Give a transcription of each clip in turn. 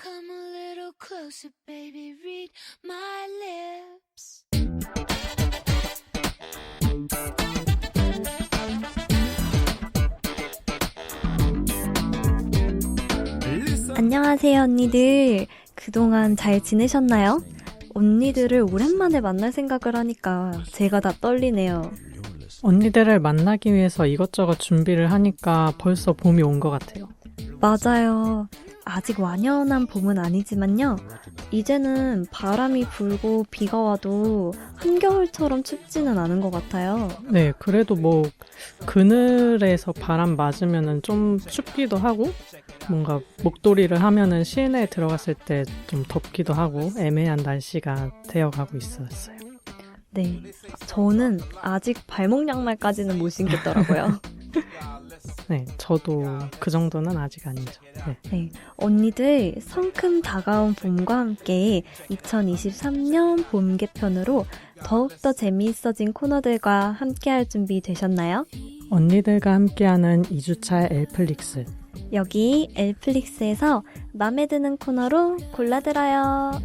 Come a little closer, baby, read my lips. 안녕하세요, 언니들. 그동안 잘 지내셨나요? 언니들을 오랜만에 만날 생각을 하니까 제가 다 떨리네요. 언니들을 만나기 위해서 이것저것 준비를 하니까 벌써 봄이 온 것 같아요. 맞아요. 아직 완연한 봄은 아니지만요. 이제는 바람이 불고 비가 와도 한겨울처럼 춥지는 않은 것 같아요. 네, 그래도 그늘에서 바람 맞으면은 좀 춥기도 하고, 뭔가 목도리를 하면은 실내에 들어갔을 때 좀 덥기도 하고, 애매한 날씨가 되어가고 있었어요. 네, 저는 아직 발목 양말까지는 못 신겠더라고요. 네, 저도 그 정도는 아직 아니죠. 네. 네, 언니들 성큼 다가온 봄과 함께 2023년 봄 개편으로 더욱더 재미있어진 코너들과 함께할 준비 되셨나요? 언니들과 함께하는 2주차 엘플릭스. 여기 엘플릭스에서 맘에 드는 코너로 골라들어요.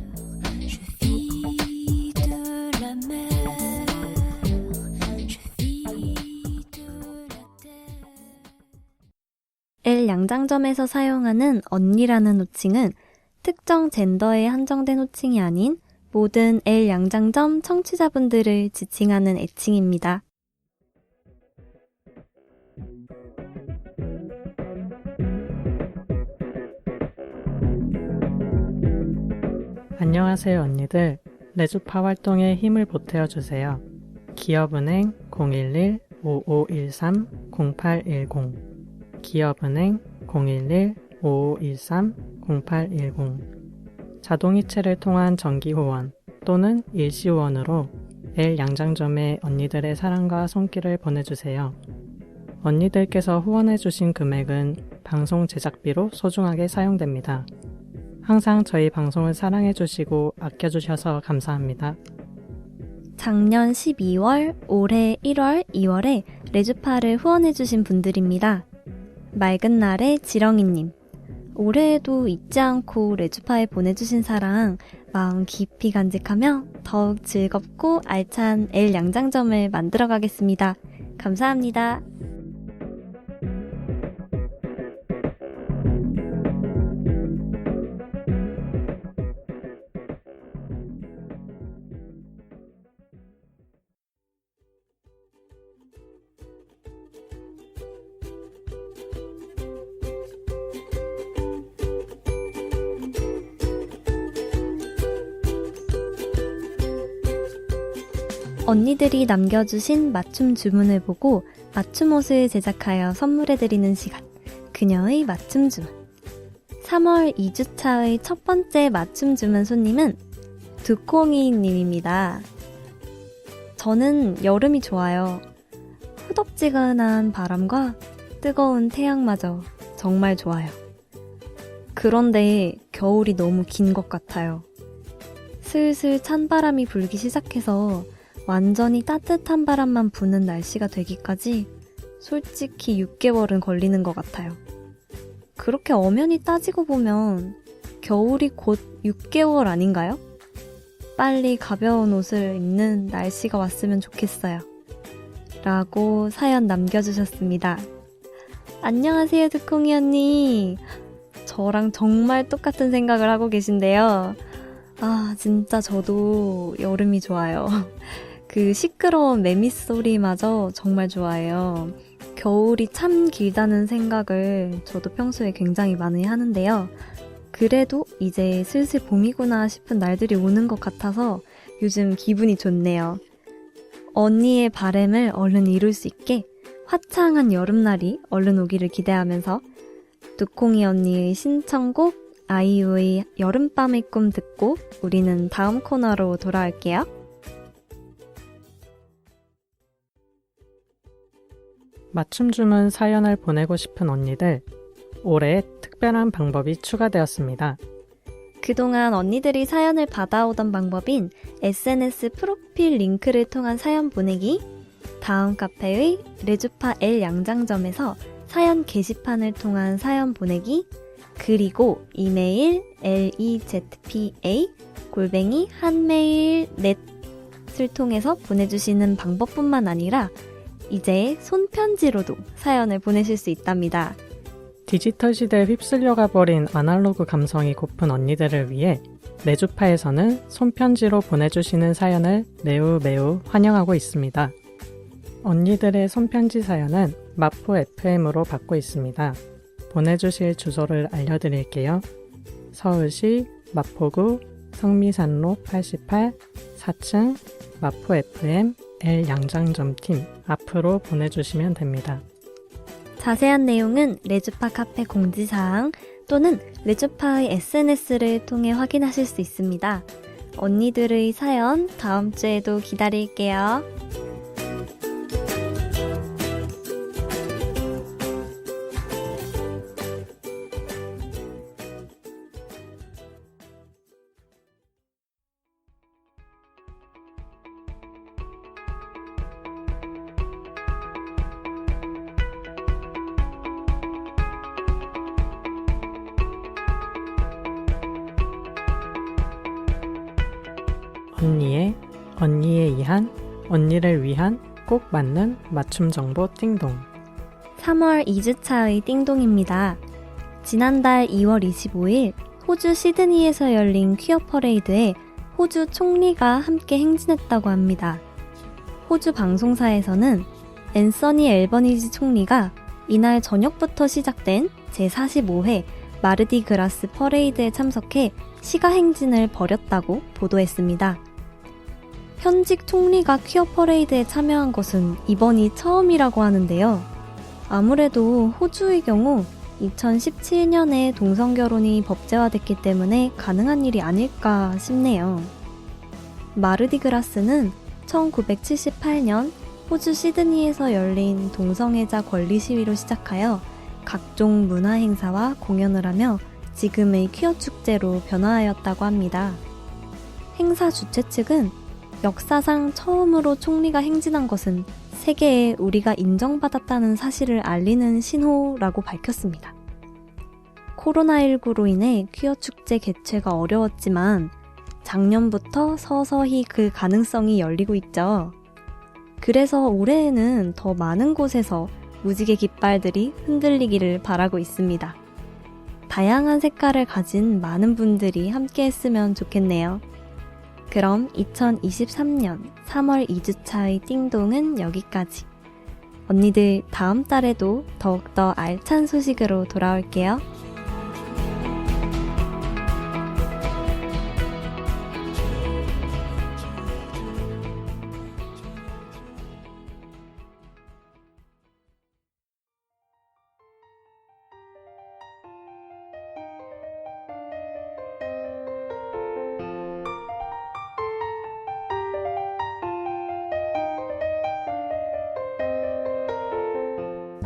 L 양장점에서 사용하는 언니라는 호칭은 특정 젠더에 한정된 호칭이 아닌 모든 L 양장점 청취자분들을 지칭하는 애칭입니다. 안녕하세요, 언니들. 레주파 활동에 힘을 보태어주세요. 기업은행 011-5513-0810 기업은행 011-5513-0810 자동이체를 통한 정기후원 또는 일시후원으로 L 양장점에 언니들의 사랑과 손길을 보내주세요. 언니들께서 후원해주신 금액은 방송 제작비로 소중하게 사용됩니다. 항상 저희 방송을 사랑해주시고 아껴주셔서 감사합니다. 작년 12월, 올해 1월, 2월에 레주파를 후원해주신 분들입니다. 맑은 날의 지렁이님, 올해에도 잊지 않고 레주파에 보내주신 사랑 마음 깊이 간직하며 더욱 즐겁고 알찬 L 양장점을 만들어 가겠습니다. 감사합니다. 언니들이 남겨주신 맞춤 주문을 보고 맞춤 옷을 제작하여 선물해드리는 시간, 그녀의 맞춤 주문. 3월 2주차의 첫 번째 맞춤 주문 손님은 두콩이님입니다. 저는 여름이 좋아요. 후덥지근한 바람과 뜨거운 태양마저 정말 좋아요. 그런데 겨울이 너무 긴 것 같아요. 슬슬 찬바람이 불기 시작해서 완전히 따뜻한 바람만 부는 날씨가 되기까지 솔직히 6개월은 걸리는 것 같아요. 그렇게 엄연히 따지고 보면 겨울이 곧 6개월 아닌가요? 빨리 가벼운 옷을 입는 날씨가 왔으면 좋겠어요. 라고 사연 남겨주셨습니다. 안녕하세요, 두콩이 언니. 저랑 정말 똑같은 생각을 하고 계신데요. 아, 진짜 저도 여름이 좋아요. 그 시끄러운 매미 소리마저 정말 좋아해요. 겨울이 참 길다는 생각을 저도 평소에 굉장히 많이 하는데요. 그래도 이제 슬슬 봄이구나 싶은 날들이 오는 것 같아서 요즘 기분이 좋네요. 언니의 바람을 얼른 이룰 수 있게 화창한 여름날이 얼른 오기를 기대하면서 두콩이 언니의 신청곡 아이유의 여름밤의 꿈 듣고 우리는 다음 코너로 돌아올게요. 맞춤 주문 사연을 보내고 싶은 언니들, 올해 특별한 방법이 추가되었습니다. 그동안 언니들이 사연을 받아오던 방법인 SNS 프로필 링크를 통한 사연 보내기, 다음 카페의 레주파 L 양장점에서 사연 게시판을 통한 사연 보내기, 그리고 이메일 lezpa@한메일.net을 통해서 보내주시는 방법뿐만 아니라 이제 손편지로도 사연을 보내실 수 있답니다. 디지털 시대에 휩쓸려가 버린 아날로그 감성이 고픈 언니들을 위해 레주파에서는 손편지로 보내주시는 사연을 매우 환영하고 있습니다. 언니들의 손편지 사연은 마포 FM으로 받고 있습니다. 보내주실 주소를 알려드릴게요. 서울시 마포구 성미산로 88 4층 마포 FM L양장점팀 앞으로 보내주시면 됩니다. 자세한 내용은 레주파 카페 공지사항 또는 레주파의 SNS를 통해 확인하실 수 있습니다. 언니들의 사연 다음 주에도 기다릴게요. 언니에 의한, 언니를 위한 꼭 맞는 맞춤 정보 띵동. 3월 2주차의 띵동입니다. 지난달 2월 25일 호주 시드니에서 열린 퀴어 퍼레이드에 호주 총리가 함께 행진했다고 합니다. 호주 방송사에서는 앤서니 앨버니지 총리가 이날 저녁부터 시작된 제45회 마르디그라스 퍼레이드에 참석해 시가 행진을 벌였다고 보도했습니다. 현직 총리가 퀴어 퍼레이드에 참여한 것은 이번이 처음이라고 하는데요. 아무래도 호주의 경우 2017년에 동성결혼이 법제화됐기 때문에 가능한 일이 아닐까 싶네요. 마르디그라스는 1978년 호주 시드니에서 열린 동성애자 권리 시위로 시작하여 각종 문화 행사와 공연을 하며 지금의 퀴어 축제로 변화하였다고 합니다. 행사 주최 측은 역사상 처음으로 총리가 행진한 것은 세계에 우리가 인정받았다는 사실을 알리는 신호라고 밝혔습니다. 코로나19로 인해 퀴어 축제 개최가 어려웠지만 작년부터 서서히 그 가능성이 열리고 있죠. 그래서 올해에는 더 많은 곳에서 무지개 깃발들이 흔들리기를 바라고 있습니다. 다양한 색깔을 가진 많은 분들이 함께 했으면 좋겠네요. 그럼 2023년 3월 2주차의 띵동은 여기까지. 언니들 다음 달에도 더욱더 알찬 소식으로 돌아올게요.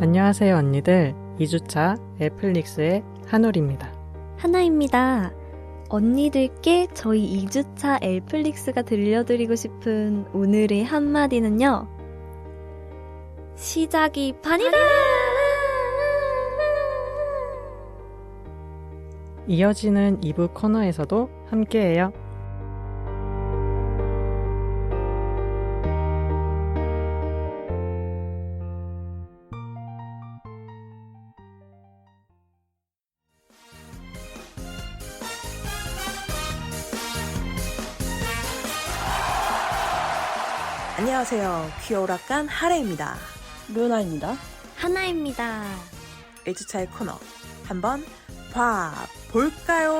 안녕하세요 언니들. 2주차 엘플릭스의 한울입니다. 하나입니다. 언니들께 저희 2주차 엘플릭스가 들려드리고 싶은 오늘의 한마디는요. 시작이 반이다! 이어지는 2부 코너에서도 함께해요. 안녕하세요. 귀여우락간 하레입니다. 루나입니다. 하나입니다. 1주차의 코너 한번 봐볼까요?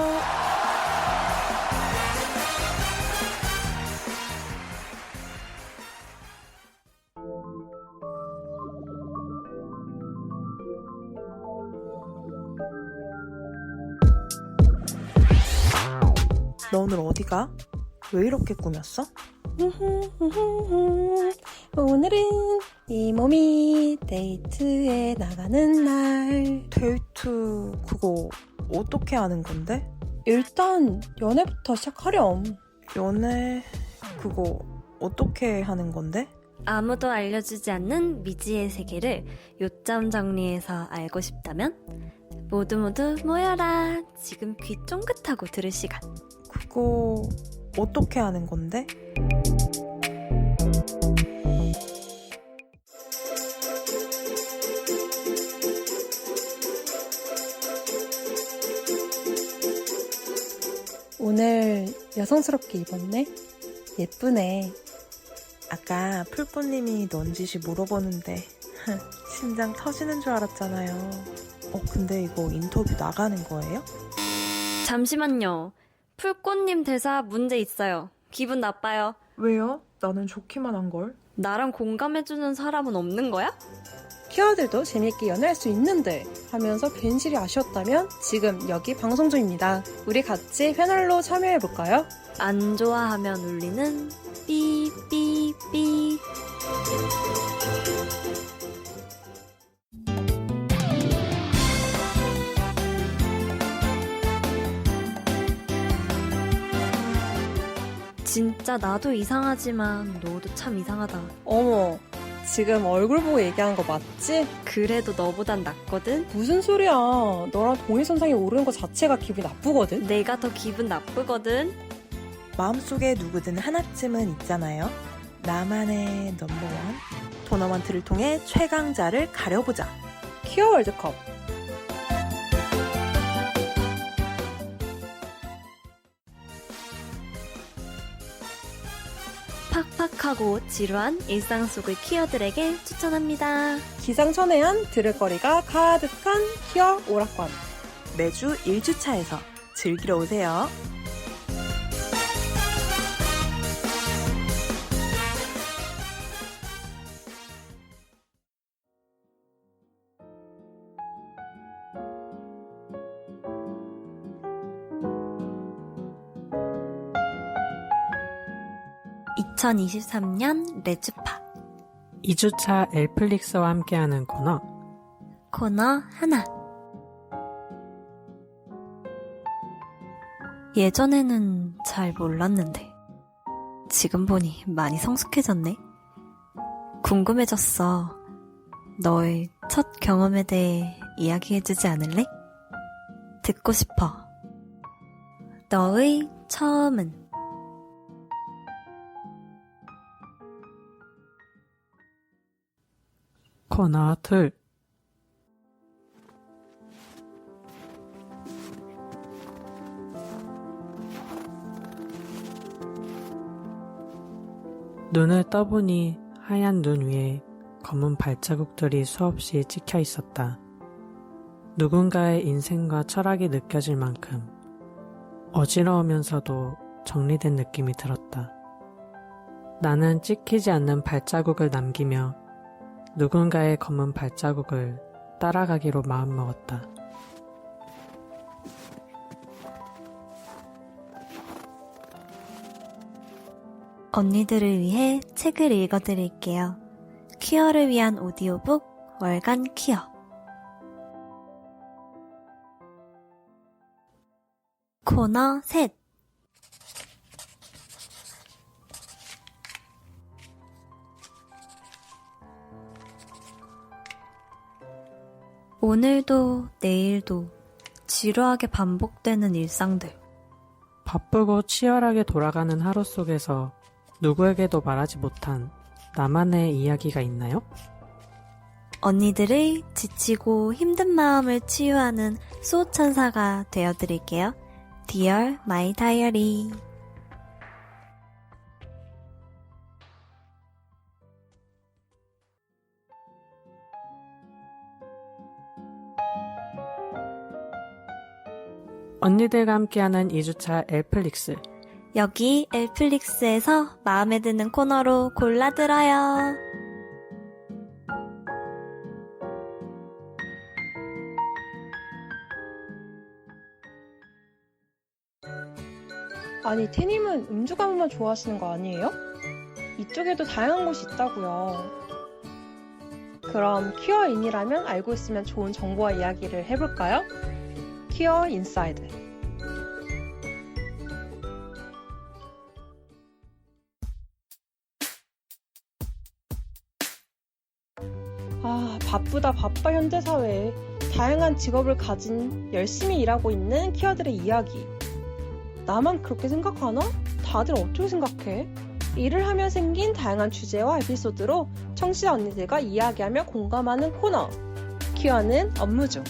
너 오늘 어디가? 왜 이렇게 꾸몄어? 오늘은 이 몸이 데이트에 나가는 날. 데이트 그거 어떻게 하는 건데? 일단 연애부터 시작하렴. 연애 그거 어떻게 하는 건데? 아무도 알려주지 않는 미지의 세계를 요점 정리해서 알고 싶다면 모두 모여라. 지금 귀 쫑긋하고 들을 시간. 그거 어떻게 하는 건데? 오늘 여성스럽게 입었네? 예쁘네. 아까 풀뿌님이 넌지시 물어보는데 심장 터지는 줄 알았잖아요. 근데 이거 인터뷰 나가는 거예요? 잠시만요. 풀꽃님 대사 문제 있어요. 기분 나빠요. 왜요? 나는 좋기만 한걸. 나랑 공감해주는 사람은 없는 거야? 퀴어들도 재밌게 연애할 수 있는데 하면서 괜시리 아쉬웠다면 지금 여기 방송 중입니다. 우리 같이 패널로 참여해볼까요? 안 좋아하면 울리는 삐삐삐. 진짜 나도 이상하지만 너도 참 이상하다. 어머, 지금 얼굴 보고 얘기한 거 맞지? 그래도 너보단 낫거든? 무슨 소리야. 너랑 동일선상에 오르는 것 자체가 기분이 나쁘거든? 내가 더 기분 나쁘거든? 마음속에 누구든 하나쯤은 있잖아요. 나만의 넘버원. 토너먼트를 통해 최강자를 가려보자. 퀴어 월드컵. 팍팍하고 지루한 일상 속의 퀴어들에게 추천합니다. 기상천외한 들을 거리가 가득한 퀴어 오락관. 매주 1주차에서 즐기러 오세요. (2023년) 레주파 2주차 엘플릭스와 함께하는 코너 코너 하나. 예전에는 잘 몰랐는데 지금 보니 많이 성숙해졌네. 궁금해졌어. 너의 첫 경험에 대해 이야기해주지 않을래? 듣고 싶어. 너의 처음은? 코너 둘 눈을 떠보니 하얀 눈 위에 검은 발자국들이 수없이 찍혀 있었다. 누군가의 인생과 철학이 느껴질 만큼 어지러우면서도 정리된 느낌이 들었다. 나는 찍히지 않는 발자국을 남기며 누군가의 검은 발자국을 따라가기로 마음먹었다. 언니들을 위해 책을 읽어드릴게요. 퀴어를 위한 오디오북 월간 퀴어. 코너 셋. 오늘도 내일도 지루하게 반복되는 일상들. 바쁘고 치열하게 돌아가는 하루 속에서 누구에게도 말하지 못한 나만의 이야기가 있나요? 언니들의 지치고 힘든 마음을 치유하는 수호천사가 되어드릴게요. Dear My Diary. 언니들과 함께하는 2주차 엘플릭스. 여기 엘플릭스에서 마음에 드는 코너로 골라들어요. 아니, 태님은 음주 가무만 좋아하시는 거 아니에요? 이쪽에도 다양한 곳이 있다고요. 그럼 퀴어인이라면 알고 있으면 좋은 정보와 이야기를 해볼까요? 퀴어 인사이드. 바쁘다 바빠 현대사회. 다양한 직업을 가진 열심히 일하고 있는 퀴어들의 이야기. 나만 그렇게 생각하나? 다들 어떻게 생각해? 일을 하며 생긴 다양한 주제와 에피소드로 청취자 언니들과 이야기하며 공감하는 코너. 퀴어는 업무 중.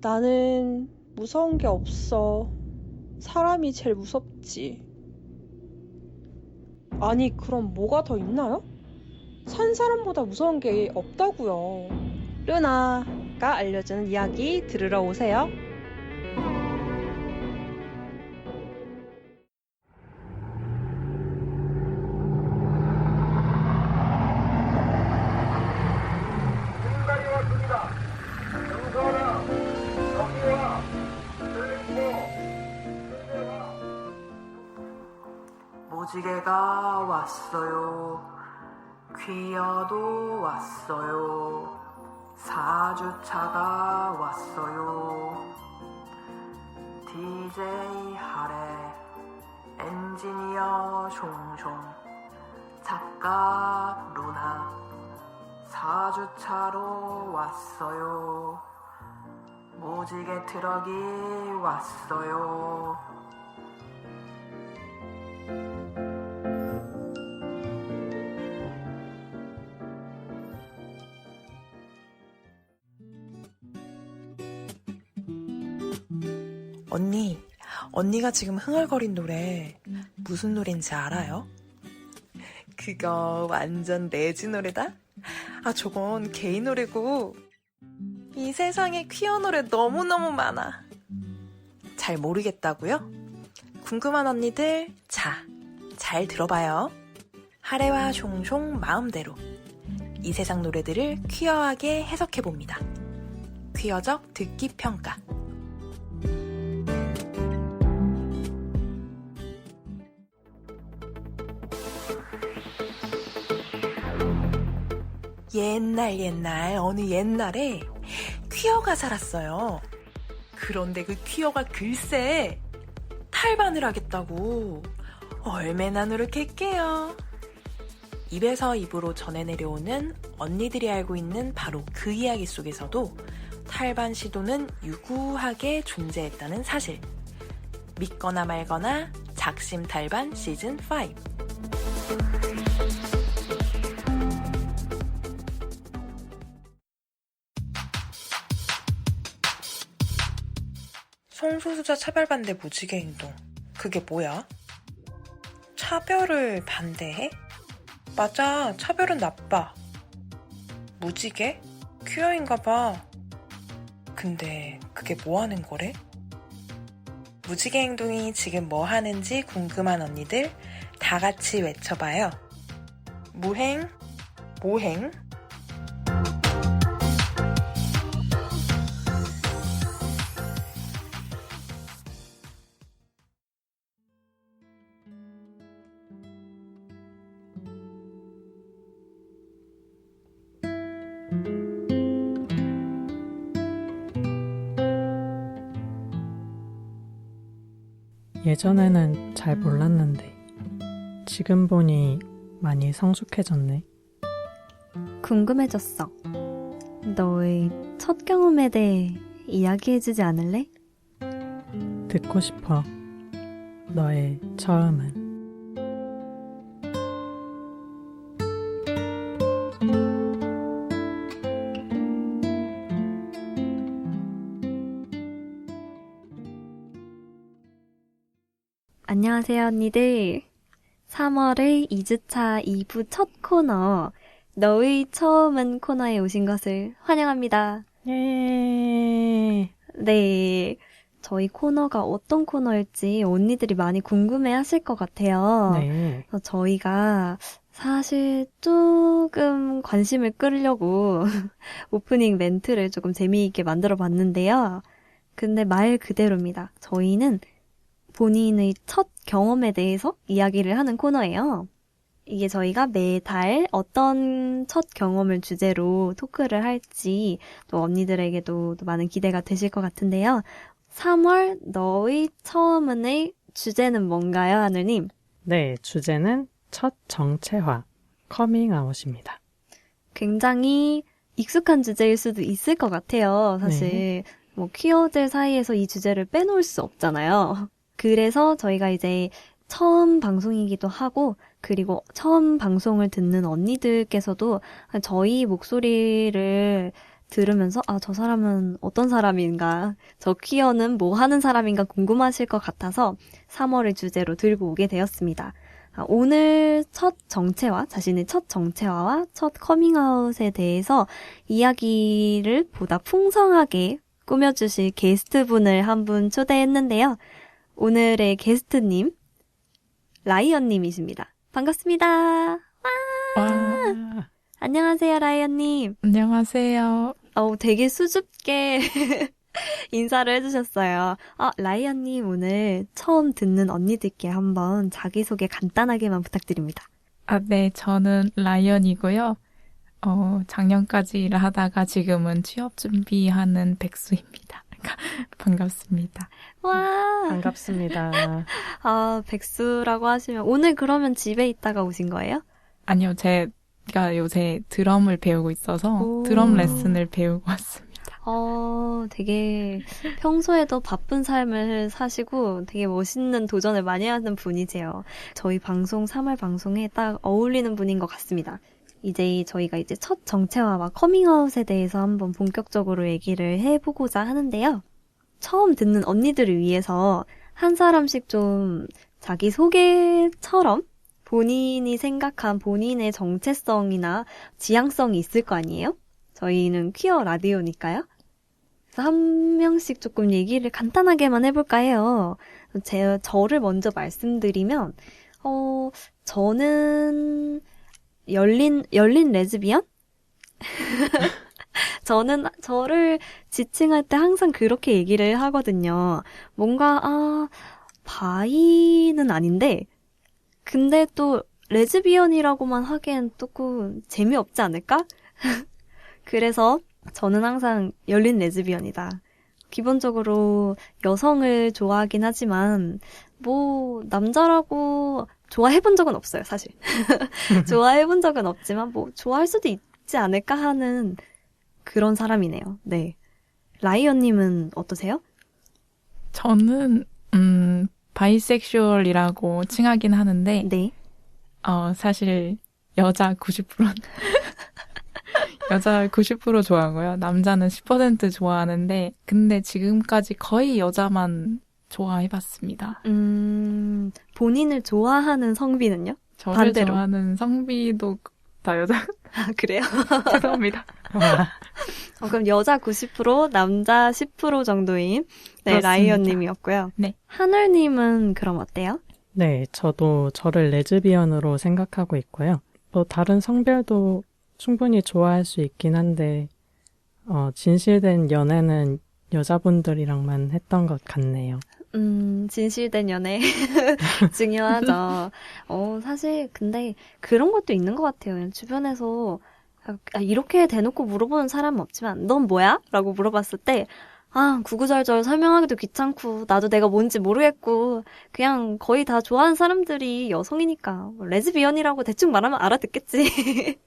나는 무서운 게 없어. 사람이 제일 무섭지. 아니, 그럼 뭐가 더 있나요? 산 사람보다 무서운 게 없다고요. 루나가 알려주는 이야기 들으러 오세요. 무지개가 왔어요. 퀴어도 왔어요. 사주차가 왔어요. DJ 하래, 엔지니어 종종, 작가 루나, 사주차로 왔어요. 무지개 트럭이 왔어요. 언니가 지금 흥얼거린 노래 무슨 노래인지 알아요? 그거 완전 내지 노래다? 아, 저건 게이 노래고 이 세상에 퀴어 노래 너무너무 많아. 잘 모르겠다고요? 궁금한 언니들, 자, 잘 들어봐요. 하래와 종종 마음대로 이 세상 노래들을 퀴어하게 해석해봅니다. 퀴어적 듣기 평가. 옛날 어느 옛날에 퀴어가 살았어요. 그런데 그 퀴어가 글쎄 탈반을 하겠다고 얼마나 노력했게요. 입에서 입으로 전해 내려오는 언니들이 알고 있는 바로 그 이야기 속에서도 탈반 시도는 유구하게 존재했다는 사실. 믿거나 말거나 작심 탈반 시즌 5. 성소수자 차별반대 무지개 행동. 그게 뭐야? 차별을 반대해? 맞아, 차별은 나빠. 무지개? 퀴어인가 봐. 근데 그게 뭐 하는 거래? 무지개 행동이 지금 뭐 하는지 궁금한 언니들 다 같이 외쳐봐요. 무행, 모행. 예전에는 잘 몰랐는데 지금 보니 많이 성숙해졌네. 궁금해졌어. 너의 첫 경험에 대해 이야기해주지 않을래? 듣고 싶어. 너의 처음은. 안녕하세요, 언니들. 3월의 2주차 2부 첫 코너, 너의 처음은 코너에 오신 것을 환영합니다. 예. 네, 저희 코너가 어떤 코너일지 언니들이 많이 궁금해 하실 것 같아요. 네. 그래서 저희가 사실 조금 관심을 끌려고 오프닝 멘트를 조금 재미있게 만들어 봤는데요. 근데 말 그대로입니다. 저희는 본인의 첫 경험에 대해서 이야기를 하는 코너예요. 이게 저희가 매달 어떤 첫 경험을 주제로 토크를 할지 또 언니들에게도 또 많은 기대가 되실 것 같은데요. 3월 너의 처음은의 주제는 뭔가요, 하늘님? 네, 주제는 첫 정체화, 커밍아웃입니다. 굉장히 익숙한 주제일 수도 있을 것 같아요. 사실 뭐 퀴어들 사이에서 이 주제를 빼놓을 수 없잖아요. 그래서 저희가 이제 처음 방송이기도 하고 그리고 처음 방송을 듣는 언니들께서도 저희 목소리를 들으면서 아, 저 사람은 어떤 사람인가, 저 퀴어는 뭐 하는 사람인가 궁금하실 것 같아서 3월을 주제로 들고 오게 되었습니다. 오늘 첫 정체화, 자신의 첫 정체화와 첫 커밍아웃에 대해서 이야기를 보다 풍성하게 꾸며주실 게스트분을 한 분 초대했는데요. 오늘의 게스트님, 라이언님이십니다. 반갑습니다. 와. 안녕하세요, 라이언님. 안녕하세요. 되게 수줍게 인사를 해주셨어요. 라이언님 오늘 처음 듣는 언니들께 한번 자기소개 간단하게만 부탁드립니다. 네, 저는 라이언이고요. 작년까지 일을 하다가 지금은 취업 준비하는 백수입니다. 반갑습니다. 와, 반갑습니다. 백수라고 하시면 오늘 그러면 집에 있다가 오신 거예요? 아니요, 제가 요새 드럼을 배우고 있어서 오. 드럼 레슨을 배우고 왔습니다. 되게 평소에도 바쁜 삶을 사시고 되게 멋있는 도전을 많이 하는 분이세요. 저희 방송 3월 방송에 딱 어울리는 분인 것 같습니다. 이제 저희가 이제 첫 정체화와 커밍아웃에 대해서 한번 본격적으로 얘기를 해보고자 하는데요. 처음 듣는 언니들을 위해서 한 사람씩 좀 자기 소개처럼 본인이 생각한 본인의 정체성이나 지향성이 있을 거 아니에요? 저희는 퀴어 라디오니까요. 그래서 한 명씩 조금 얘기를 간단하게만 해볼까 해요. 저를 먼저 말씀드리면, 저는 열린 레즈비언? 저는 저를 지칭할 때 항상 그렇게 얘기를 하거든요. 뭔가, 바이는 아닌데, 근데 또 레즈비언이라고만 하기엔 조금 재미없지 않을까? 그래서 저는 항상 열린 레즈비언이다. 기본적으로 여성을 좋아하긴 하지만 뭐 남자라고 좋아해본 적은 없어요, 사실. 좋아해본 적은 없지만 뭐 좋아할 수도 있지 않을까 하는 그런 사람이네요. 네. 라이언님은 어떠세요? 저는 바이섹슈얼이라고 칭하긴 하는데 네. 사실 여자 90%는 여자 90% 좋아하고요. 남자는 10% 좋아하는데 근데 지금까지 거의 여자만 좋아해봤습니다. 본인을 좋아하는 성비는요? 저를 반대로. 좋아하는 성비도 다 여자. 그래요? 죄송합니다. 그럼 여자 90%, 남자 10% 정도인 그렇습니다. 라이언님이었고요. 네. 하늘님은 그럼 어때요? 네, 저도 저를 레즈비언으로 생각하고 있고요. 뭐 다른 성별도 충분히 좋아할 수 있긴 한데 진실된 연애는 여자분들이랑만 했던 것 같네요. 진실된 연애 중요하죠. 사실 근데 그런 것도 있는 것 같아요. 그냥 주변에서 이렇게 대놓고 물어보는 사람은 없지만 넌 뭐야? 라고 물어봤을 때 구구절절 설명하기도 귀찮고 나도 내가 뭔지 모르겠고 그냥 거의 다 좋아하는 사람들이 여성이니까 레즈비언이라고 대충 말하면 알아듣겠지.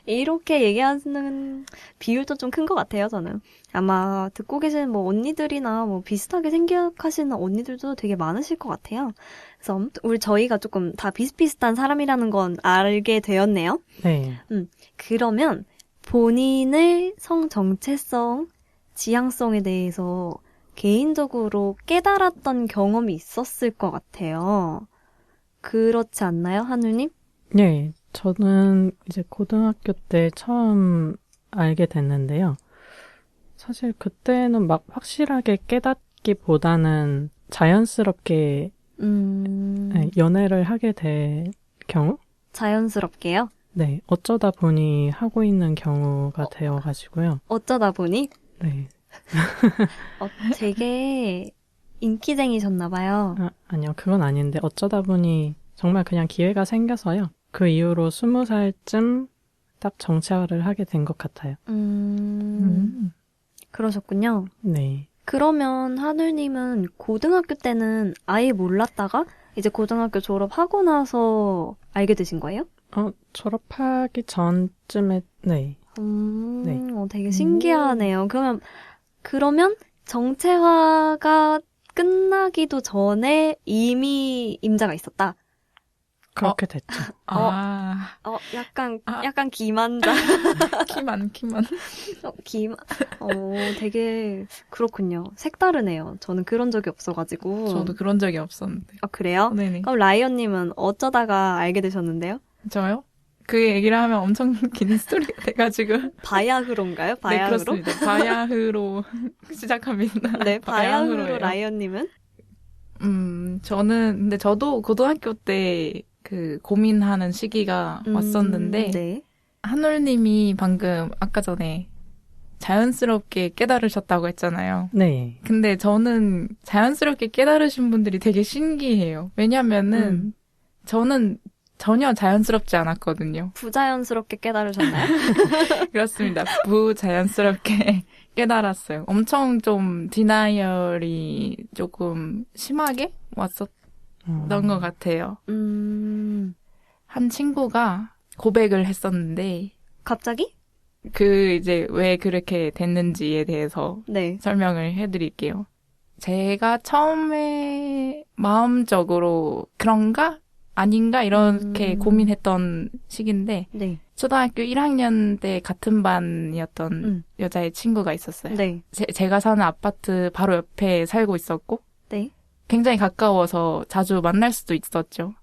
이렇게 얘기하는 비율도 좀 큰 것 같아요, 저는. 아마 듣고 계시는 뭐 언니들이나 뭐 비슷하게 생각하시는 언니들도 되게 많으실 것 같아요. 그래서 저희가 조금 다 비슷비슷한 사람이라는 건 알게 되었네요. 네. 그러면 본인의 성 정체성, 지향성에 대해서 개인적으로 깨달았던 경험이 있었을 것 같아요. 그렇지 않나요, 하늘님? 네, 저는 이제 고등학교 때 처음 알게 됐는데요. 사실 그때는 막 확실하게 깨닫기보다는 자연스럽게 연애를 하게 될 경우? 자연스럽게요? 네, 어쩌다 보니 하고 있는 경우가 되어가지고요. 어쩌다 보니? 네. 되게 인기쟁이셨나봐요. 아니요, 그건 아닌데 어쩌다 보니 정말 그냥 기회가 생겨서요. 그 이후로 20살쯤 딱 정체화를 하게 된 것 같아요. 그러셨군요. 네. 그러면 하늘님은 고등학교 때는 아예 몰랐다가 이제 고등학교 졸업하고 나서 알게 되신 거예요? 졸업하기 전쯤에, 네. 네. 되게 신기하네요. 그러면 정체화가 끝나기도 전에 이미 임자가 있었다. 그렇게 됐죠. 약간 기만자. 키만. 되게 그렇군요. 색다르네요. 저는 그런 적이 없어가지고. 저도 그런 적이 없었는데. 그래요? 네네. 그럼 라이언님은 어쩌다가 알게 되셨는데요? 저요? 그 얘기를 하면 엄청 긴 스토리가 돼가지고. 바야흐로인가요? 네, 바야흐로? 그렇습니다. 바야흐로 시작합니다. 네, 바야흐로 바야흐로예요. 라이언님은? 근데 저도 고등학교 때 그 고민하는 시기가 왔었는데, 네. 한울님이 방금 아까 전에 자연스럽게 깨달으셨다고 했잖아요. 네. 근데 저는 자연스럽게 깨달으신 분들이 되게 신기해요. 왜냐면은 저는 전혀 자연스럽지 않았거든요. 부자연스럽게 깨달으셨나요? 그렇습니다. 부자연스럽게 깨달았어요. 엄청 좀 디나이얼이 조금 심하게 왔었던 것 같아요. 한 친구가 고백을 했었는데, 갑자기? 이제 왜 그렇게 됐는지에 대해서 네. 설명을 해드릴게요. 제가 처음에 마음적으로 그런가? 아닌가? 이렇게 고민했던 시기인데, 네. 초등학교 1학년 때 같은 반이었던 여자의 친구가 있었어요. 네. 제가 사는 아파트 바로 옆에 살고 있었고, 네. 굉장히 가까워서 자주 만날 수도 있었죠.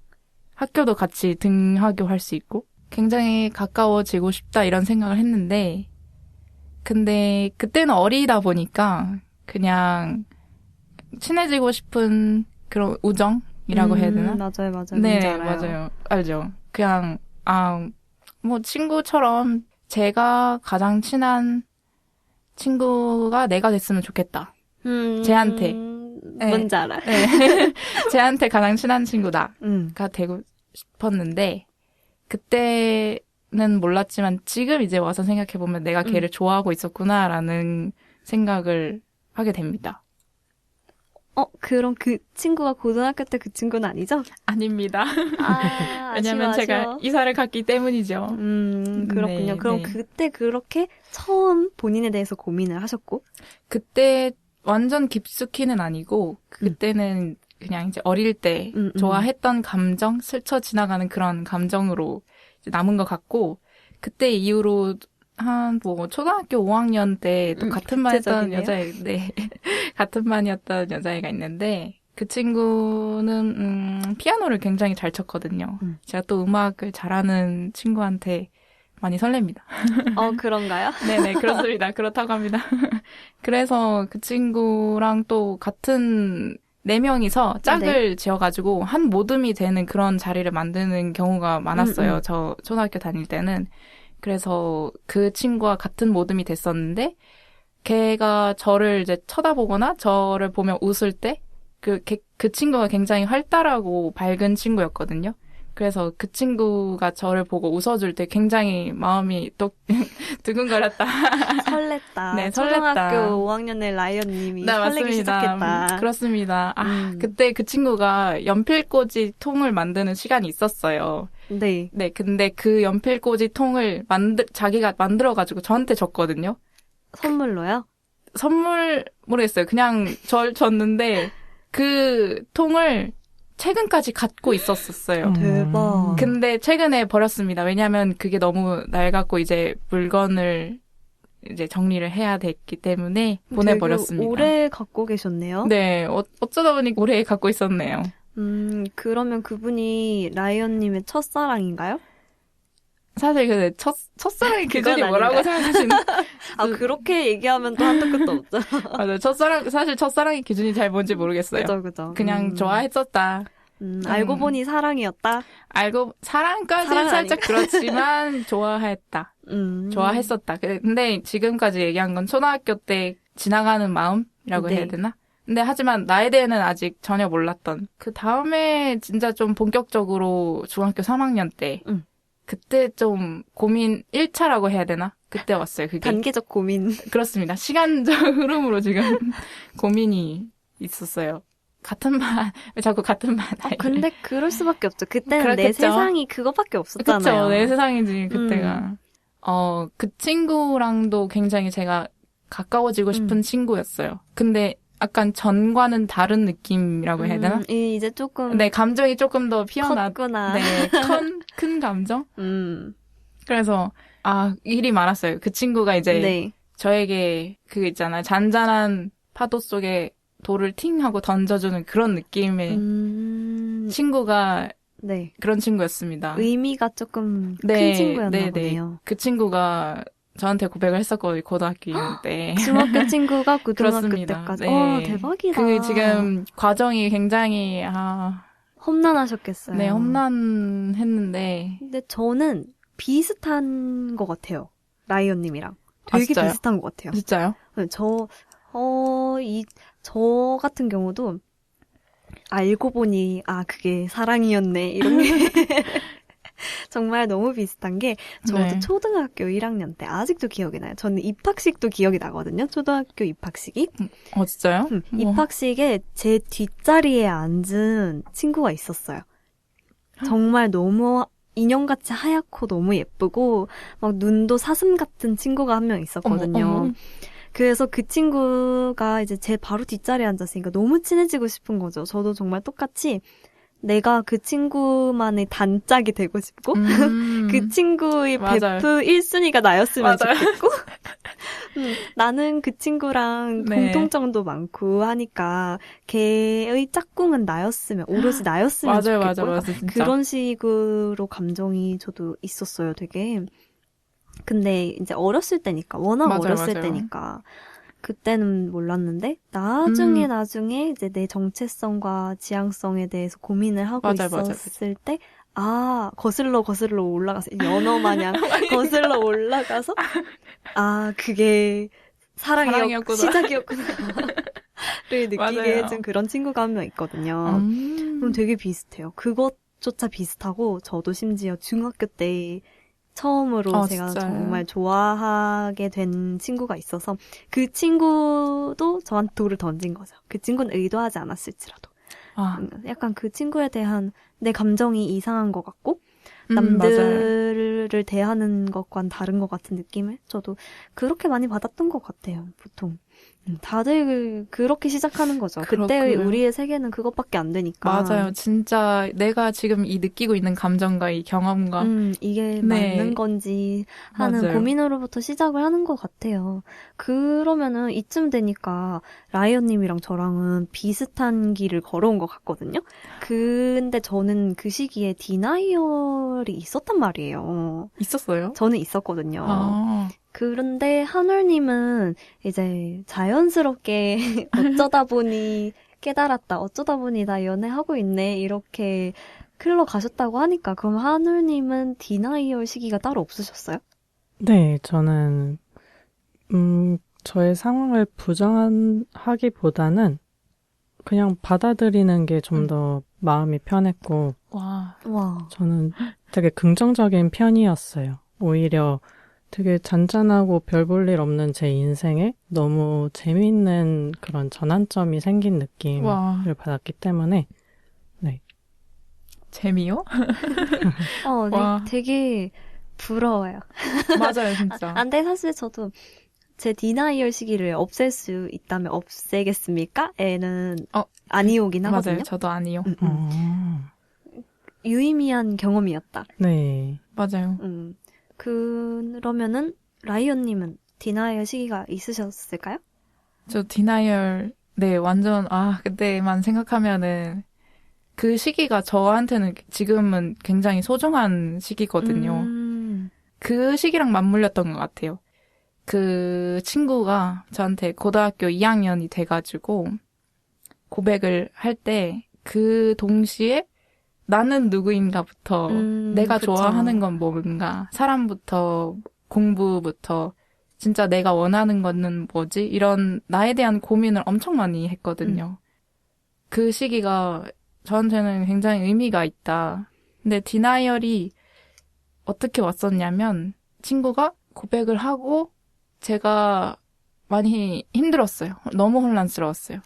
학교도 같이 등하교할 수 있고, 굉장히 가까워지고 싶다 이런 생각을 했는데, 근데 그때는 어리다 보니까 그냥 친해지고 싶은 그런 우정이라고 해야 되나? 맞아요. 네, 뭔지 알아요. 맞아요. 알죠. 그냥, 뭐 친구처럼 제가 가장 친한 친구가 내가 됐으면 좋겠다. 쟤한테. 네. 뭔지 알아요. 네. 쟤한테 가장 친한 친구다가 음. 되고 싶었는데, 그때는 몰랐지만 지금 이제 와서 생각해보면 내가 걔를 좋아하고 있었구나라는 생각을 하게 됩니다. 그럼 그 친구가 고등학교 때 그 친구는 아니죠? 아닙니다. 왜냐면 아쉬워. 제가 이사를 갔기 때문이죠. 그렇군요. 네, 그럼 네. 그때 그렇게 처음 본인에 대해서 고민을 하셨고? 그때 완전 깊숙이는 아니고, 그때는 그냥 이제 어릴 때 좋아했던 감정, 스쳐 지나가는 그런 감정으로 이제 남은 것 같고, 그때 이후로 초등학교 5학년 때 또 같은 반이었던 같은 반이었던 여자애가 있는데, 그 친구는, 피아노를 굉장히 잘 쳤거든요. 제가 또 음악을 잘하는 친구한테 많이 설렙니다. 그런가요? 네네, 그렇습니다. 그렇다고 합니다. 그래서 그 친구랑 또 같은 4명이서 짝을 지어가지고 한 모듬이 되는 그런 자리를 만드는 경우가 많았어요. 저 초등학교 다닐 때는. 그래서 그 친구와 같은 모듬이 됐었는데, 걔가 저를 이제 쳐다보거나 저를 보며 웃을 때, 그 친구가 굉장히 활달하고 밝은 친구였거든요. 그래서 그 친구가 저를 보고 웃어줄 때 굉장히 마음이 또 두근거렸다. 설렜다. 네, 설렜다. 초등학교 5학년의 라이언님이 네, 설레기 맞습니다. 시작했다. 그렇습니다. 그때 그 친구가 연필꽂이 통을 만드는 시간이 있었어요. 네. 네, 근데 그 연필꽂이 통을 자기가 만들어가지고 저한테 줬거든요. 선물로요? 선물, 모르겠어요. 그냥 줬는데, 그 통을 최근까지 갖고 있었었어요. 대박. 근데 최근에 버렸습니다. 왜냐면 그게 너무 낡았고 이제 물건을 이제 정리를 해야 됐기 때문에 보내버렸습니다. 되게 오래 갖고 계셨네요. 네, 어쩌다 보니 오래 갖고 있었네요. 그러면 그분이 라이언님의 첫사랑인가요? 사실 그 첫사랑의 기준이 그건 뭐라고 아닌가요? 생각하시는? 그렇게 얘기하면 또 한도 끝도 없죠. 맞아요. 사실 첫사랑의 기준이 잘 뭔지 모르겠어요. 그죠. 그냥 좋아했었다. 알고 보니 사랑이었다. 사랑까지는 사랑은 살짝 그렇지만 좋아했다. 좋아했었다. 근데 지금까지 얘기한 건 초등학교 때 지나가는 마음이라고 네. 해야 되나? 근데 하지만 나에 대해는 아직 전혀 몰랐던. 그 다음에 진짜 좀 본격적으로 중학교 3학년 때 그때 좀 고민 1차라고 해야 되나? 그때 왔어요, 그게. 단계적 고민. 그렇습니다. 시간적 흐름으로 지금 고민이 있었어요. 같은 반, 왜 자꾸 같은 반 아이. 근데 그럴 수밖에 없죠. 그때는 내 그렇겠죠. 세상이 그거밖에 없었잖아요. 그쵸, 내 세상이지, 그때가. 그 친구랑도 굉장히 제가 가까워지고 싶은 친구였어요. 근데 약간 전과는 다른 느낌이라고 해야 되나? 이제 조금 네, 감정이 조금 더 컸구나. 네, 큰 감정? 음. 그래서, 일이 많았어요. 그 친구가 이제 네. 저에게 그 있잖아요. 잔잔한 파도 속에 돌을 팅 하고 던져주는 그런 느낌의 친구가 네. 그런 친구였습니다. 의미가 조금 큰 네, 친구였나 네, 네. 보네요. 그 친구가 저한테 고백을 했었거든요. 고등학교 2년 때. 중학교 친구가 고등학교 그렇습니다. 때까지. 네. 대박이다. 그 지금 과정이 굉장히 험난하셨겠어요. 네, 험난했는데 근데 저는 비슷한 것 같아요. 라이언님이랑. 되게 진짜요? 비슷한 것 같아요. 진짜요? 저 같은 경우도 알고 보니, 그게 사랑이었네. 이런 게. 정말 너무 비슷한 게, 저도 네. 초등학교 1학년 때, 아직도 기억이 나요. 저는 입학식도 기억이 나거든요. 초등학교 입학식이. 진짜요? 입학식에 제 뒷자리에 앉은 친구가 있었어요. 정말 너무 인형같이 하얗고 너무 예쁘고, 막 눈도 사슴 같은 친구가 한 명 있었거든요. 어머. 그래서 그 친구가 이제 제 바로 뒷자리에 앉았으니까 너무 친해지고 싶은 거죠. 저도 정말 똑같이 내가 그 친구만의 단짝이 되고 싶고 그 친구의 맞아요. 베프 1순위가 나였으면 맞아요. 좋겠고 나는 그 친구랑 네. 공통점도 많고 하니까 걔의 짝꿍은 나였으면 오로지 나였으면 맞아요, 좋겠고 맞아요, 진짜. 그런 식으로 감정이 저도 있었어요. 되게. 근데 이제 어렸을 때니까 워낙 맞아요, 어렸을 맞아요. 때니까 그때는 몰랐는데 나중에 이제 내 정체성과 지향성에 대해서 고민을 하고 맞아요, 있었을 때 거슬러 올라가서 연어 마냥 거슬러 올라가서 그게 사랑이었구나. 시작이었구나 를 느끼게 맞아요. 해준 그런 친구가 한 명 있거든요. 그럼 되게 비슷해요. 그것조차 비슷하고 저도 심지어 중학교 때 처음으로 제가 진짜요? 정말 좋아하게 된 친구가 있어서 그 친구도 저한테 돌을 던진 거죠. 그 친구는 의도하지 않았을지라도. 약간 그 친구에 대한 내 감정이 이상한 것 같고 남들을 대하는 것과는 다른 것 같은 느낌을 저도 그렇게 많이 받았던 것 같아요. 보통. 다들 그렇게 시작하는 거죠. 그때 그렇구나. 우리의 세계는 그것밖에 안 되니까. 맞아요. 진짜 내가 지금 이 느끼고 있는 감정과 이 경험과 이게 네. 맞는 건지 하는 맞아요. 고민으로부터 시작을 하는 것 같아요. 그러면은 이쯤 되니까 라이언님이랑 저랑은 비슷한 길을 걸어온 것 같거든요. 근데 저는 그 시기에 디나이얼이 있었단 말이에요. 있었어요? 저는 있었거든요. 아, 그런데 한울님은 이제 자연스럽게 어쩌다 보니 깨달았다. 어쩌다 보니 나 연애하고 있네. 이렇게 흘러가셨다고 하니까 그럼 한울님은 디나이얼 시기가 따로 없으셨어요? 네, 저는 저의 상황을 부정하기보다는 그냥 받아들이는 게 좀 더 마음이 편했고 와. 저는 되게 긍정적인 편이었어요. 오히려 되게 잔잔하고 별 볼 일 없는 제 인생에 너무 재미있는 그런 전환점이 생긴 느낌을 와. 받았기 때문에 네. 재미요? 네, 되게 부러워요. 맞아요, 진짜. 근데 사실 저도 제 디나이얼 시기를 없앨 수 있다면 없애겠습니까? 애는 아니오긴 하거든요. 맞아요, 저도 아니요. 유의미한 경험이었다. 네. 맞아요. 그러면은 라이언님은 디나이얼 시기가 있으셨을까요? 저 디나이얼, 네, 완전, 그때만 생각하면은 그 시기가 저한테는 지금은 굉장히 소중한 시기거든요. 그 시기랑 맞물렸던 것 같아요. 그 친구가 저한테 고등학교 2학년이 돼가지고 고백을 할 때 그 동시에 나는 누구인가부터 내가 그쵸. 좋아하는 건 뭔가 사람부터 공부부터 진짜 내가 원하는 거는 뭐지? 이런 나에 대한 고민을 엄청 많이 했거든요. 그 시기가 저한테는 굉장히 의미가 있다. 근데 디나이얼이 어떻게 왔었냐면 친구가 고백을 하고 제가 많이 힘들었어요. 너무 혼란스러웠어요.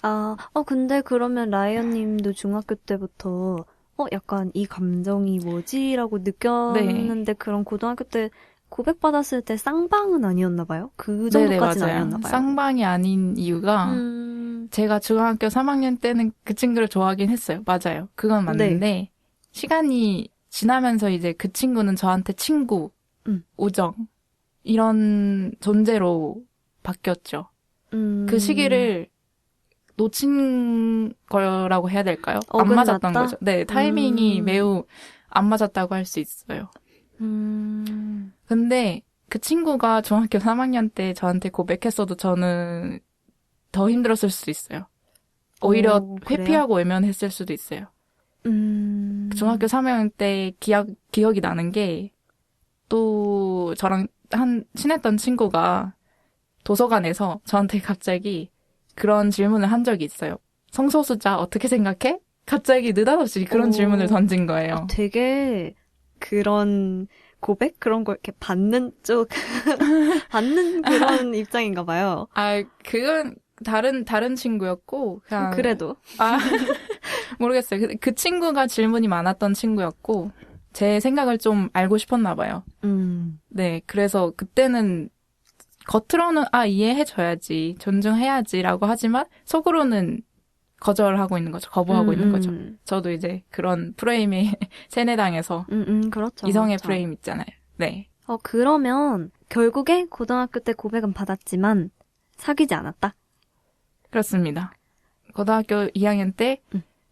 근데 그러면 라이언님도 중학교 때부터 약간 이 감정이 뭐지라고 느꼈는데 그런 고등학교 때 고백받았을 때 쌍방은 아니었나 봐요? 그 네네, 정도까지는 맞아요. 아니었나 봐요? 쌍방이 아닌 이유가 제가 중학교 3학년 때는 그 친구를 좋아하긴 했어요. 맞아요. 그건 맞는데 시간이 지나면서 이제 그 친구는 저한테 친구, 우정 이런 존재로 바뀌었죠. 그 시기를 놓친 거라고 해야 될까요? 안 맞았던 거죠. 네, 타이밍이 매우 안 맞았다고 할 수 있어요. 근데 그 친구가 중학교 3학년 때 저한테 고백했어도 저는 더 힘들었을 수도 있어요. 오히려 회피하고 외면했을 수도 있어요. 중학교 3학년 때 기억이 나는 게 또 저랑 친했던 친구가 도서관에서 저한테 갑자기 그런 질문을 한 적이 있어요. 성소수자 어떻게 생각해? 갑자기 느닷없이 그런 질문을 던진 거예요. 되게 그런 고백? 그런 걸 이렇게 받는 쪽, 받는 그런 입장인가 봐요. 그건 다른 친구였고, 그냥. 그래도. 모르겠어요. 그 친구가 질문이 많았던 친구였고, 제 생각을 좀 알고 싶었나 봐요. 네, 그래서 그때는 겉으로는 이해해줘야지, 존중해야지라고 하지만 속으로는 거절하고 있는 거죠. 거부하고 있는 거죠. 저도 이제 그런 프레임에 세뇌당해서 그렇죠. 이성의 그렇죠. 프레임 있잖아요. 네. 그러면 결국에 고등학교 때 고백은 받았지만 사귀지 않았다? 그렇습니다. 고등학교 2학년 때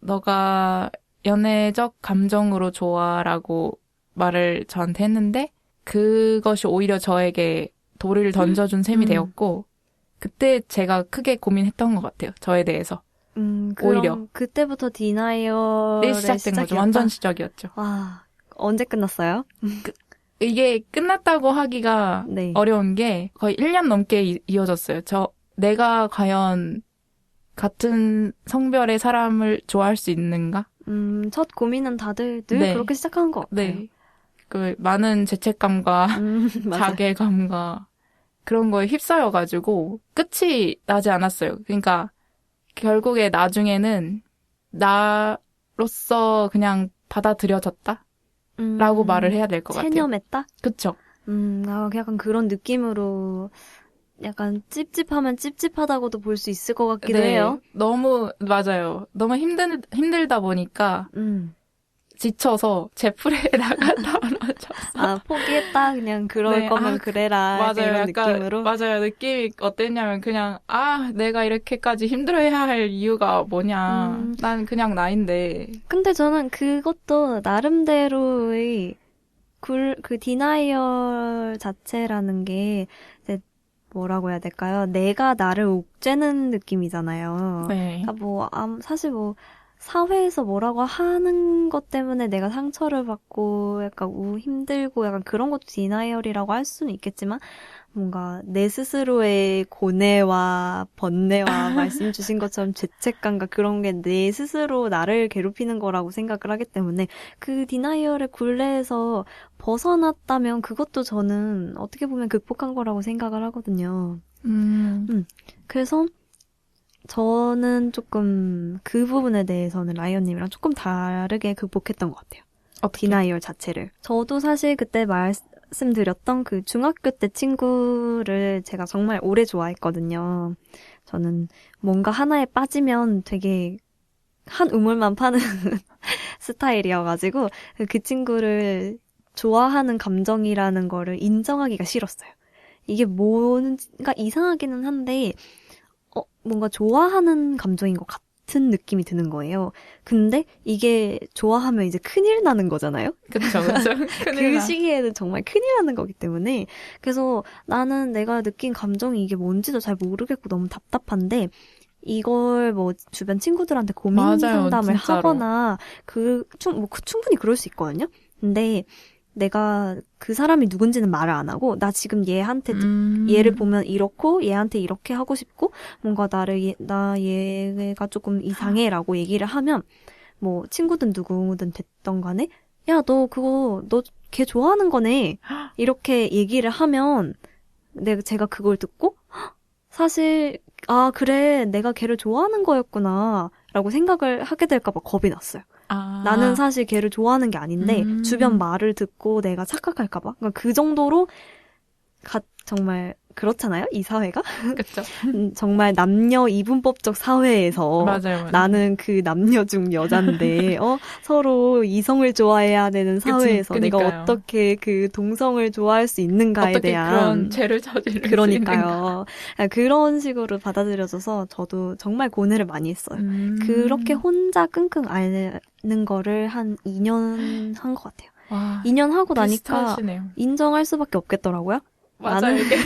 너가 연애적 감정으로 좋아라고 말을 저한테 했는데 그것이 오히려 저에게 돌을 던져준 셈이 되었고 그때 제가 크게 고민했던 것 같아요. 저에 대해서. 오히려. 그때부터 디나이얼의 시작된 거죠. 완전 시작이었죠. 와, 언제 끝났어요? 이게 끝났다고 하기가 네. 어려운 게 거의 1년 넘게 이어졌어요. 내가 과연 같은 성별의 사람을 좋아할 수 있는가? 첫 고민은 다들 늘 네. 그렇게 시작하는 것 같아요. 네. 그 많은 죄책감과 자괴감과 그런 거에 휩싸여가지고 끝이 나지 않았어요. 그러니까 결국에 나중에는 나로서 그냥 받아들여졌다? 라고 말을 해야 될 것 같아요. 체념했다? 그쵸. 약간 그런 느낌으로 약간 찝찝하면 찝찝하다고도 볼 수 있을 것 같기도 해요. 맞아요. 너무 힘들다 보니까 지쳐서 제 풀에다가 떨어졌어. 포기했다. 그냥 그럴 네, 거면 그래라. 맞아요. 이런 약간, 느낌으로. 맞아요. 느낌이 어땠냐면 그냥 내가 이렇게까지 힘들어해야 할 이유가 뭐냐. 난 그냥 나인데. 근데 저는 그것도 나름대로의 그 디나이얼 자체라는 게 이제 뭐라고 해야 될까요? 내가 나를 옥죄는 느낌이잖아요. 네. 그러니까 사실 사회에서 뭐라고 하는 것 때문에 내가 상처를 받고 약간 힘들고 약간 그런 것도 디나이얼이라고 할 수는 있겠지만 뭔가 내 스스로의 고뇌와 번뇌와 말씀 주신 것처럼 죄책감과 그런 게 내 스스로 나를 괴롭히는 거라고 생각을 하기 때문에 그 디나이얼의 굴레에서 벗어났다면 그것도 저는 어떻게 보면 극복한 거라고 생각을 하거든요. 그래서 저는 조금 그 부분에 대해서는 라이언님이랑 조금 다르게 극복했던 것 같아요. 디나이얼 자체를. 저도 사실 그때 말씀드렸던 그 중학교 때 친구를 제가 정말 오래 좋아했거든요. 저는 뭔가 하나에 빠지면 되게 한 우물만 파는 스타일이어가지고 그 친구를 좋아하는 감정이라는 거를 인정하기가 싫었어요. 이게 뭔가 이상하기는 한데 뭔가 좋아하는 감정인 것 같은 느낌이 드는 거예요. 근데 이게 좋아하면 이제 큰일 나는 거잖아요? 그쵸. 그 시기에는 정말 큰일 나는 거기 때문에. 그래서 나는 내가 느낀 감정이 이게 뭔지도 잘 모르겠고 너무 답답한데, 이걸 주변 친구들한테 고민 맞아요, 상담을 진짜로. 하거나, 충분히 그럴 수 있거든요? 근데 내가 그 사람이 누군지는 말을 안 하고 나 지금 얘를 보면 이렇고 얘한테 이렇게 하고 싶고 뭔가 얘가 조금 이상해라고 얘기를 하면 친구든 누구든 됐던 간에 야, 너 걔 좋아하는 거네. 이렇게 얘기를 하면, 제가 그걸 듣고, 사실, 아, 그래, 내가 걔를 좋아하는 거였구나. 라고 생각을 하게 될까봐 겁이 났어요. 나는 사실 걔를 좋아하는 게 아닌데, 주변 말을 듣고 내가 착각할까봐. 그러니까 그 정도로, 정말, 그렇잖아요? 이 사회가? 그쵸. 정말 남녀 이분법적 사회에서 맞아요. 나는 그 남녀 중 여잔데 서로 이성을 좋아해야 되는 사회에서 그치, 내가 그러니까요. 어떻게 그 동성을 좋아할 수 있는가에 어떻게 대한 그런 죄를 저지를 수 있는가. 그러니까요. 그런 식으로 받아들여져서 저도 정말 고뇌를 많이 했어요. 그렇게 혼자 끙끙 앓는 거를 한 2년 한 것 같아요. 와, 2년 하고 나니까 비슷하시네요. 인정할 수밖에 없겠더라고요. 맞아요. 이게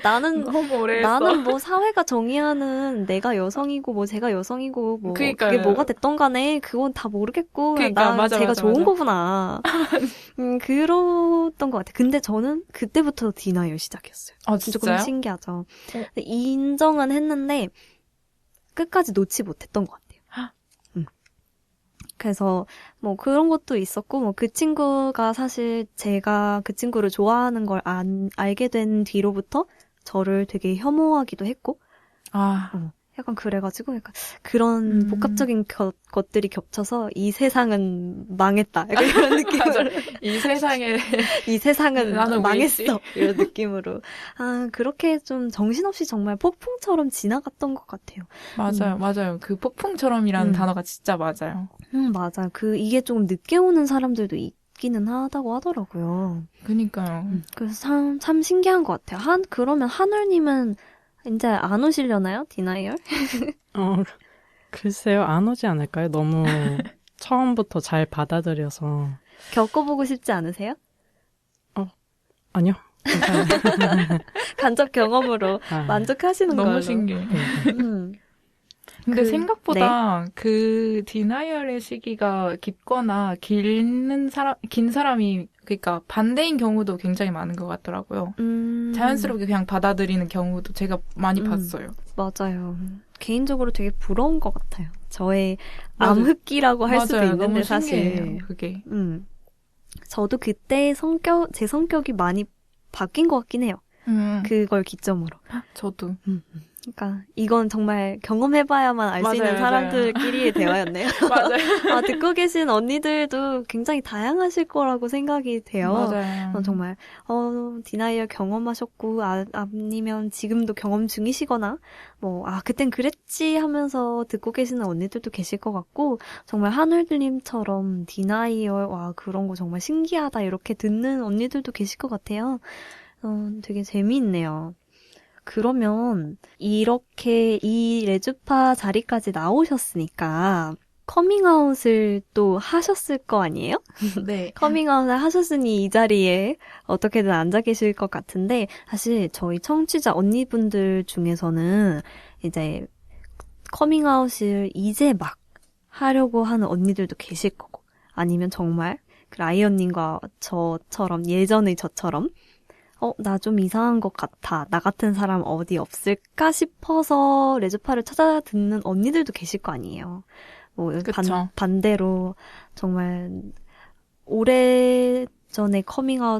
나는 너무 오래 했어. 나는 뭐 사회가 정의하는 내가 여성이고 뭐 제가 여성이고 뭐 그러니까요. 그게 뭐가 됐던 간에 그건 다 모르겠고 그러니까, 난 맞아, 제가 맞아, 좋은 맞아. 거구나. 그랬던 것 같아. 근데 저는 그때부터 디나이얼 시작이었어요. 아, 조금 진짜요? 신기하죠. 근데 인정은 했는데 끝까지 놓지 못했던 것 같아요. 그래서 뭐 그런 것도 있었고 뭐 그 친구가 사실 제가 그 친구를 좋아하는 걸 알게 된 뒤로부터 저를 되게 혐오하기도 했고 약간 그래가지고 약간 그런 복합적인 것들이 겹쳐서 이 세상은 망했다 약간 이런 느낌으로 이 세상에 이 세상은 나는 왜 망했어 있지? 이런 느낌으로 그렇게 좀 정신없이 정말 폭풍처럼 지나갔던 것 같아요. 맞아요, 맞아요. 그 폭풍처럼이라는 단어가 진짜 맞아요. 맞아요. 이게 좀 늦게 오는 사람들도 있기는 하다고 하더라고요. 그니까요. 그래서 참 신기한 것 같아요. 그러면 한울님은 이제 안 오시려나요? 디나이얼? 글쎄요, 안 오지 않을까요? 너무 처음부터 잘 받아들여서. 겪어보고 싶지 않으세요? 아니요. 괜찮아요. 간접 경험으로 만족하시는 걸로. 너무 신기해. 근데 그, 생각보다 그 디나이얼의 시기가 깊거나 긴 사람이, 그러니까 반대인 경우도 굉장히 많은 것 같더라고요. 자연스럽게 그냥 받아들이는 경우도 제가 많이 봤어요. 맞아요. 개인적으로 되게 부러운 것 같아요. 저의 맞아요. 암흑기라고 할 수도 맞아요. 있는데 너무 사실. 신기해요, 그게. 저도 그때 제 성격이 많이 바뀐 것 같긴 해요. 그걸 기점으로. 저도. 그러니까 이건 정말 경험해봐야만 알 수 맞아요, 있는 맞아요. 사람들끼리의 대화였네요. 맞아요. 듣고 계신 언니들도 굉장히 다양하실 거라고 생각이 돼요. 맞아요. 정말 디나이얼 경험하셨고 아니면 지금도 경험 중이시거나 그땐 그랬지 하면서 듣고 계시는 언니들도 계실 것 같고 정말 한울님처럼 디나이얼 그런 거 정말 신기하다 이렇게 듣는 언니들도 계실 것 같아요. 되게 재미있네요. 그러면 이렇게 이 레주파 자리까지 나오셨으니까 커밍아웃을 또 하셨을 거 아니에요? 네. 커밍아웃을 하셨으니 이 자리에 어떻게든 앉아 계실 것 같은데 사실 저희 청취자 언니분들 중에서는 이제 커밍아웃을 이제 막 하려고 하는 언니들도 계실 거고 아니면 정말 라이언님과 저처럼 예전의 저처럼 나 좀 이상한 것 같아. 나 같은 사람 어디 없을까 싶어서 레즈파를 찾아 듣는 언니들도 계실 거 아니에요. 반대로 정말 오래전에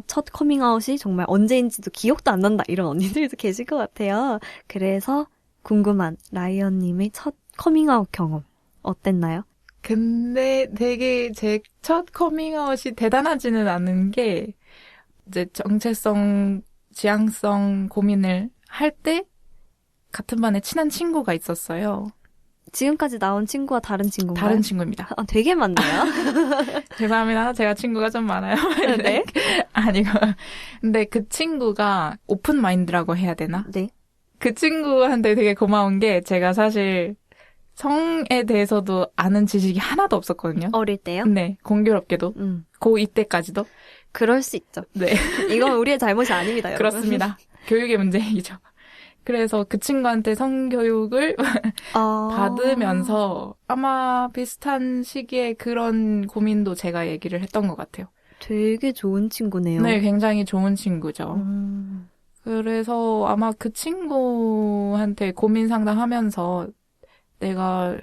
첫 커밍아웃이 정말 언제인지도 기억도 안 난다. 이런 언니들도 계실 것 같아요. 그래서 궁금한 라이언님의 첫 커밍아웃 경험 어땠나요? 근데 되게 제 첫 커밍아웃이 대단하지는 않은 게 이제 정체성, 지향성 고민을 할 때 같은 반에 친한 친구가 있었어요. 지금까지 나온 친구와 다른 친구인가요? 다른 친구입니다. 되게 많네요. 죄송합니다. 제가 친구가 좀 많아요. 네. 아니고. 근데 그 친구가 오픈 마인드라고 해야 되나? 네. 그 친구한테 되게 고마운 게 제가 사실 성에 대해서도 아는 지식이 하나도 없었거든요. 어릴 때요? 네. 공교롭게도. 고2 때까지도. 그럴 수 있죠. 네. 이건 우리의 잘못이 아닙니다, 여러분. 그렇습니다. 교육의 문제이죠. 그래서 그 친구한테 성교육을 받으면서 아마 비슷한 시기에 그런 고민도 제가 얘기를 했던 것 같아요. 되게 좋은 친구네요. 네, 굉장히 좋은 친구죠. 그래서 아마 그 친구한테 고민 상담하면서 내가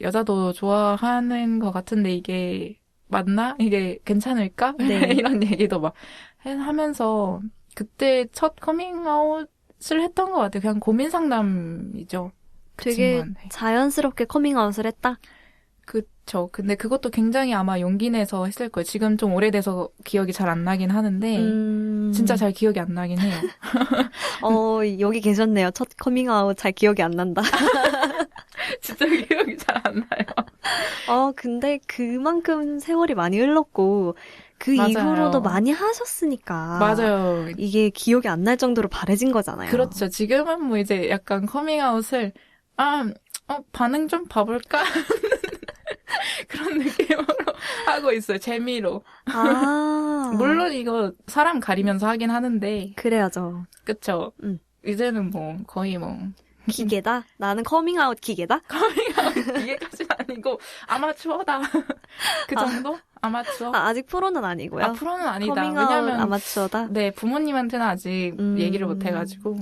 여자도 좋아하는 것 같은데 이게 맞나? 이게 괜찮을까? 네. 이런 얘기도 막 하면서 그때 첫 커밍아웃을 했던 것 같아요. 그냥 고민 상담이죠. 그 되게 친구한테. 자연스럽게 커밍아웃을 했다? 그쵸. 근데 그것도 굉장히 아마 용기 내서 했을 거예요. 지금 좀 오래돼서 기억이 잘 안 나긴 하는데 진짜 잘 기억이 안 나긴 해요. 여기 계셨네요. 첫 커밍아웃 잘 기억이 안 난다. 진짜 기억이 잘 안 나요. 근데 그만큼 세월이 많이 흘렀고, 그 맞아요. 이후로도 많이 하셨으니까. 맞아요. 이게 기억이 안 날 정도로 바래진 거잖아요. 그렇죠. 지금은 뭐 이제 약간 커밍아웃을 반응 좀 봐볼까? 그런 느낌으로 하고 있어요. 재미로. 물론 이거 사람 가리면서 하긴 하는데. 그래야죠. 그쵸. 이제는 뭐 거의 뭐 기계다? 나는 커밍아웃 기계다? 이게까지는 아니고 아마추어다. 그 정도? 아마추어? 아직 프로는 아니고요. 프로는 아니다. 커밍아웃 왜냐면 아마추어다? 네, 부모님한테는 아직 얘기를 못 해가지고.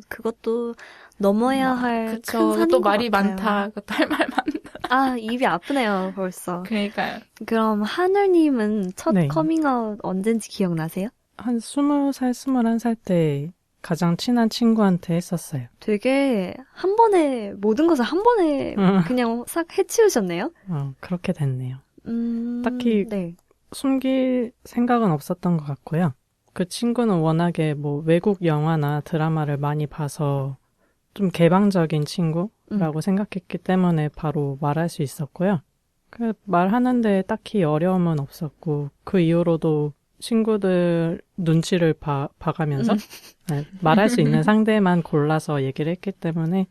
그것도 넘어야 할 큰 그쵸. 산인 또 것 말이 같아요. 많다. 그것도 할 말 많다. 입이 아프네요, 벌써. 그러니까요. 그럼 하늘님은 첫 네. 커밍아웃 언젠지 기억나세요? 한 20살, 21살 때 가장 친한 친구한테 했었어요. 되게 한 번에 모든 것을 한 번에 그냥 싹 해치우셨네요. 그렇게 됐네요. 딱히 네. 숨길 생각은 없었던 것 같고요. 그 친구는 워낙에 뭐 외국 영화나 드라마를 많이 봐서 좀 개방적인 친구라고 생각했기 때문에 바로 말할 수 있었고요. 그 말하는데 딱히 어려움은 없었고 그 이후로도 친구들 눈치를 봐가면서 네, 말할 수 있는 상대만 골라서 얘기를 했기 때문에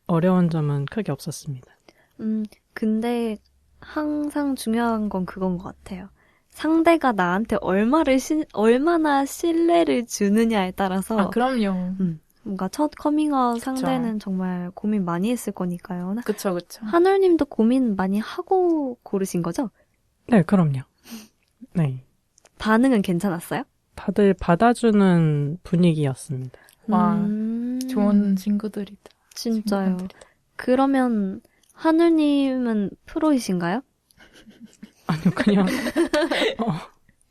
어려운 점은 크게 없었습니다. 근데 항상 중요한 건 그건 것 같아요. 상대가 나한테 얼마나 신뢰를 주느냐에 따라서 그럼요. 뭔가 첫 커밍아웃 그쵸. 상대는 정말 고민 많이 했을 거니까요. 그쵸. 하늘님도 고민 많이 하고 고르신 거죠? 네, 그럼요. 네. 반응은 괜찮았어요? 다들 받아주는 분위기였습니다. 와, 좋은 친구들이다. 진짜요. 친구분들이다. 그러면 하늘님은 프로이신가요? 아니요, 그냥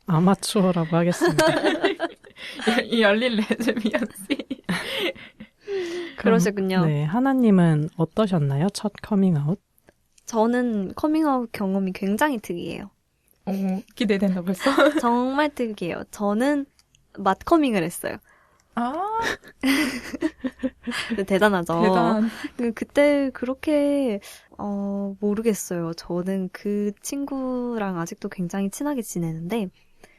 아마추어라고 하겠습니다. 이 열린 레즈비언씨. 그러시군요. 네, 하나님은 어떠셨나요? 첫 커밍아웃? 저는 커밍아웃 경험이 굉장히 특이해요. 기대된다 벌써. 정말 특이해요. 저는 맛커밍을 했어요. 대단하죠. 대단. 그때 그렇게 모르겠어요. 저는 그 친구랑 아직도 굉장히 친하게 지내는데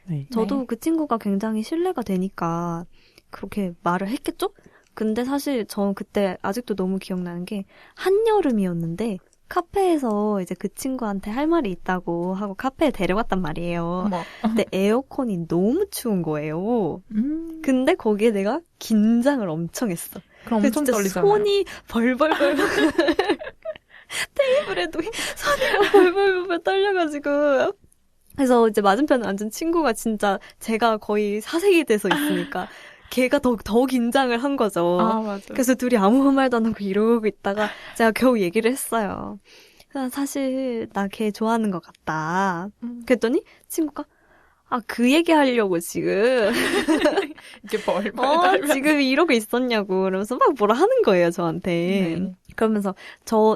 네. 저도 그 친구가 굉장히 신뢰가 되니까 그렇게 말을 했겠죠? 근데 사실 저는 그때 아직도 너무 기억나는 게 한여름이었는데 카페에서 이제 그 친구한테 할 말이 있다고 하고 카페에 데려갔단 말이에요. 어머. 근데 에어컨이 너무 추운 거예요. 근데 거기에 내가 긴장을 엄청 했어. 그럼 엄청 진짜 떨리잖아요. 손이 벌벌벌 테이블에도 손이 벌벌벌 떨려가지고 그래서 이제 맞은편에 앉은 친구가 진짜 제가 거의 사색이 돼서 있으니까 걔가 더 긴장을 한 거죠. 맞아. 그래서 둘이 아무 말도 안 하고 이러고 있다가 제가 겨우 얘기를 했어요. 사실 나 걔 좋아하는 것 같다. 그랬더니 친구가 그 얘기 하려고 지금 이게 벌벌 지금 이러고 있었냐고 그러면서 막 뭐라 하는 거예요 저한테. 네. 그러면서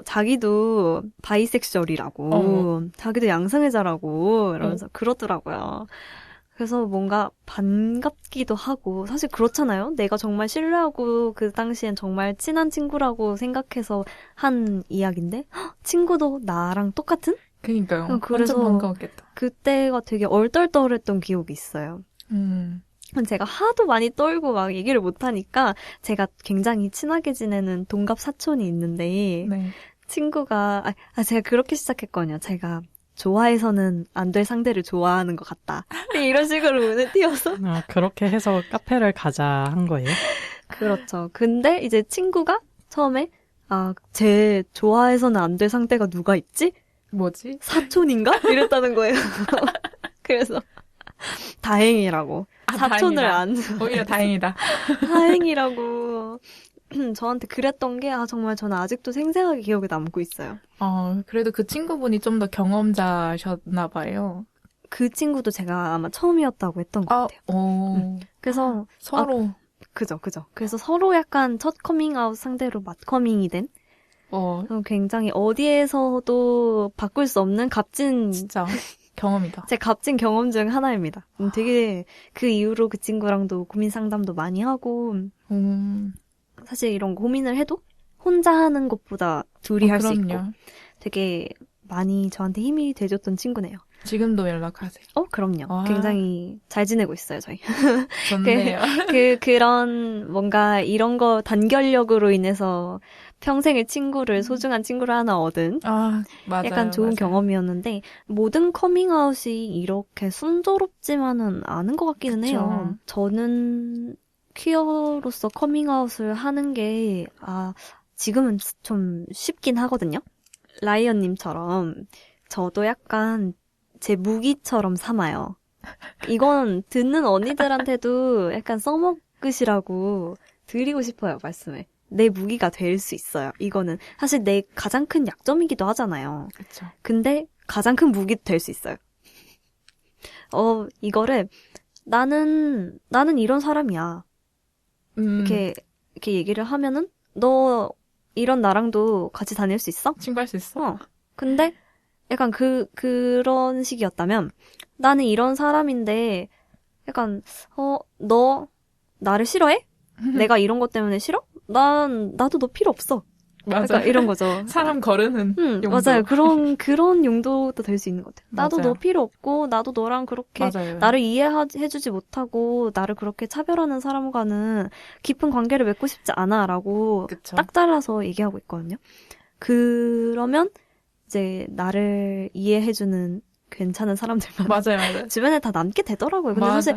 자기도 바이섹슈얼이라고 자기도 양성애자라고 이러면서 그러더라고요. 그래서 뭔가 반갑기도 하고 사실 그렇잖아요. 내가 정말 신뢰하고 그 당시엔 정말 친한 친구라고 생각해서 한 이야기인데 친구도 나랑 똑같은? 그러니까요. 그래서 완전 반가웠겠다. 그때가 되게 얼떨떨했던 기억이 있어요. 제가 하도 많이 떨고 막 얘기를 못하니까 제가 굉장히 친하게 지내는 동갑 사촌이 있는데 네. 친구가 제가 그렇게 시작했거든요. 제가 좋아해서는 안 될 상대를 좋아하는 것 같다. 이런 식으로 눈에 띄어서. 그렇게 해서 카페를 가자 한 거예요? 그렇죠. 근데 이제 친구가 처음에 쟤 좋아해서는 안 될 상대가 누가 있지? 뭐지? 사촌인가? 이랬다는 거예요. 그래서 다행이라고. 사촌을 다행이다. 안 오히려 다행이다. 다행이라고. 저한테 그랬던 게 정말 저는 아직도 생생하게 기억에 남고 있어요. 그래도 그 친구분이 좀 더 경험자셨나 봐요. 그 친구도 제가 아마 처음이었다고 했던 것 같아요. 그래서 서로. 그죠. 그래서 서로 약간 첫 커밍아웃 상대로 맛커밍이 된 굉장히 어디에서도 바꿀 수 없는 값진 진짜 경험이다. 제 값진 경험 중 하나입니다. 되게 그 이후로 그 친구랑도 고민 상담도 많이 하고 사실 이런 고민을 해도 혼자 하는 것보다 둘이 할 수 있고 되게 많이 저한테 힘이 돼줬던 친구네요. 지금도 연락하세요? 그럼요. 와. 굉장히 잘 지내고 있어요, 저희. 좋네요. 그런 뭔가 이런 거 단결력으로 인해서 평생의 친구를 소중한 친구를 하나 얻은 맞아요. 약간 좋은 경험이었는데 모든 커밍아웃이 이렇게 순조롭지만은 않은 것 같기는 그쵸. 해요. 저는 퀴어로서 커밍아웃을 하는 게 지금은 좀 쉽긴 하거든요. 라이언님처럼 저도 약간 제 무기처럼 삼아요. 이건 듣는 언니들한테도 약간 써먹으시라고 드리고 싶어요, 말씀을. 내 무기가 될 수 있어요. 이거는 사실 내 가장 큰 약점이기도 하잖아요. 그쵸. 근데 가장 큰 무기도 될 수 있어요. 이거를 나는 이런 사람이야. 이렇게 얘기를 하면은 너 이런 나랑도 같이 다닐 수 있어? 친구할 수 있어? 근데 약간 그런 식이었다면 나는 이런 사람인데 약간 너 나를 싫어해? 내가 이런 것 때문에 싫어? 나도 너 필요 없어. 맞아요. 약간 이런 거죠. 사람 거르는 용도. 맞아요. 그런 용도도 될 수 있는 것 같아요. 나도 맞아요. 너 필요 없고 나도 너랑 그렇게 맞아요. 나를 이해해주지 못하고 나를 그렇게 차별하는 사람과는 깊은 관계를 맺고 싶지 않아라고 그쵸. 딱 잘라서 얘기하고 있거든요. 그러면 이제 나를 이해해주는 괜찮은 사람들만 맞아요. 주변에 다 남게 되더라고요. 근데 사실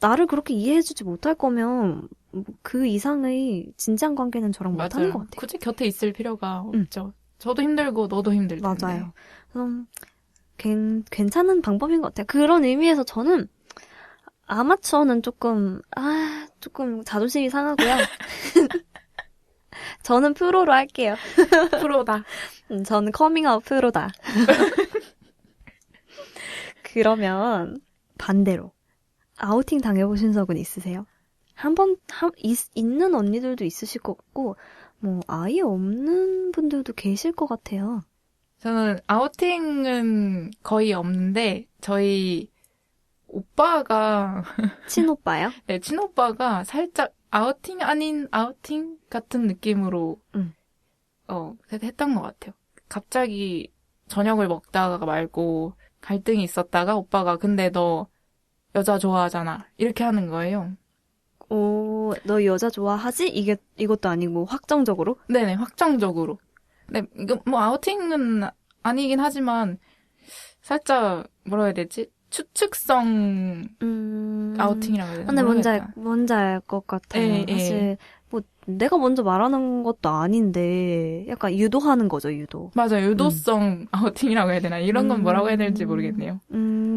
나를 그렇게 이해해주지 못할 거면 그 이상의 진지한 관계는 저랑 못하는 것 같아요. 굳이 곁에 있을 필요가 없죠. 저도 힘들고 너도 힘들 텐데. 맞아요. 괜찮은 방법인 것 같아요. 그런 의미에서 저는 아마추어는 조금 자존심이 상하고요. 저는 프로로 할게요. 프로다. 저는 커밍아웃 프로다. 그러면 반대로 아우팅 당해보신 적은 있으세요? 있는 언니들도 있으실 것 같고 뭐 아예 없는 분들도 계실 것 같아요. 저는 아우팅은 거의 없는데 저희 오빠가 친오빠요? 네, 친오빠가 살짝 아우팅 아닌 아우팅 같은 느낌으로 했던 것 같아요. 갑자기 저녁을 먹다가 말고 갈등이 있었다가 오빠가 근데 너 여자 좋아하잖아 이렇게 하는 거예요. 너 여자 좋아하지? 이것도 아니고 확정적으로? 네네, 확정적으로. 네, 이거 뭐 아우팅은 아니긴 하지만 살짝 뭐라 해야 되지? 추측성 아우팅이라고 해야 되나? 근데 뭔지 알 것 같아요. 사실 뭐 내가 먼저 말하는 것도 아닌데 약간 유도하는 거죠, 유도. 맞아요. 유도성 아우팅이라고 해야 되나? 이런 건 뭐라고 해야 될지 모르겠네요.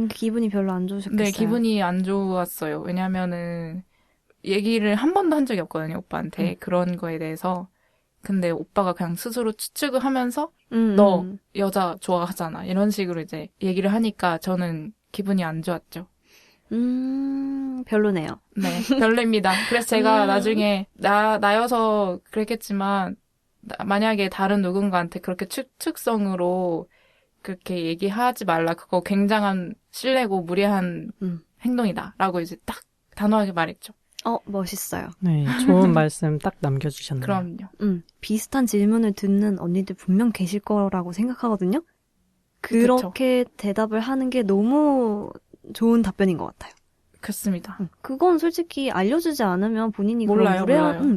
기분이 별로 안 좋으셨겠어요? 네, 기분이 안 좋았어요. 왜냐면은 얘기를 한 번도 한 적이 없거든요, 오빠한테. 그런 거에 대해서. 근데 오빠가 그냥 스스로 추측을 하면서 너 여자 좋아하잖아. 이런 식으로 이제 얘기를 하니까 저는 기분이 안 좋았죠. 별로네요. 네, 별로입니다. 그래서 제가 나중에 나여서 그랬겠지만 만약에 다른 누군가한테 그렇게 추측성으로 그렇게 얘기하지 말라. 그거 굉장한 실례고 무례한 행동이다라고 이제 딱 단호하게 말했죠. 멋있어요. 네, 좋은 말씀 딱 남겨주셨네요. 그럼요. 비슷한 질문을 듣는 언니들 분명 계실 거라고 생각하거든요. 그렇게 대답을 하는 게 너무 좋은 답변인 것 같아요. 그렇습니다. 그건 솔직히 알려주지 않으면 본인이 몰라요.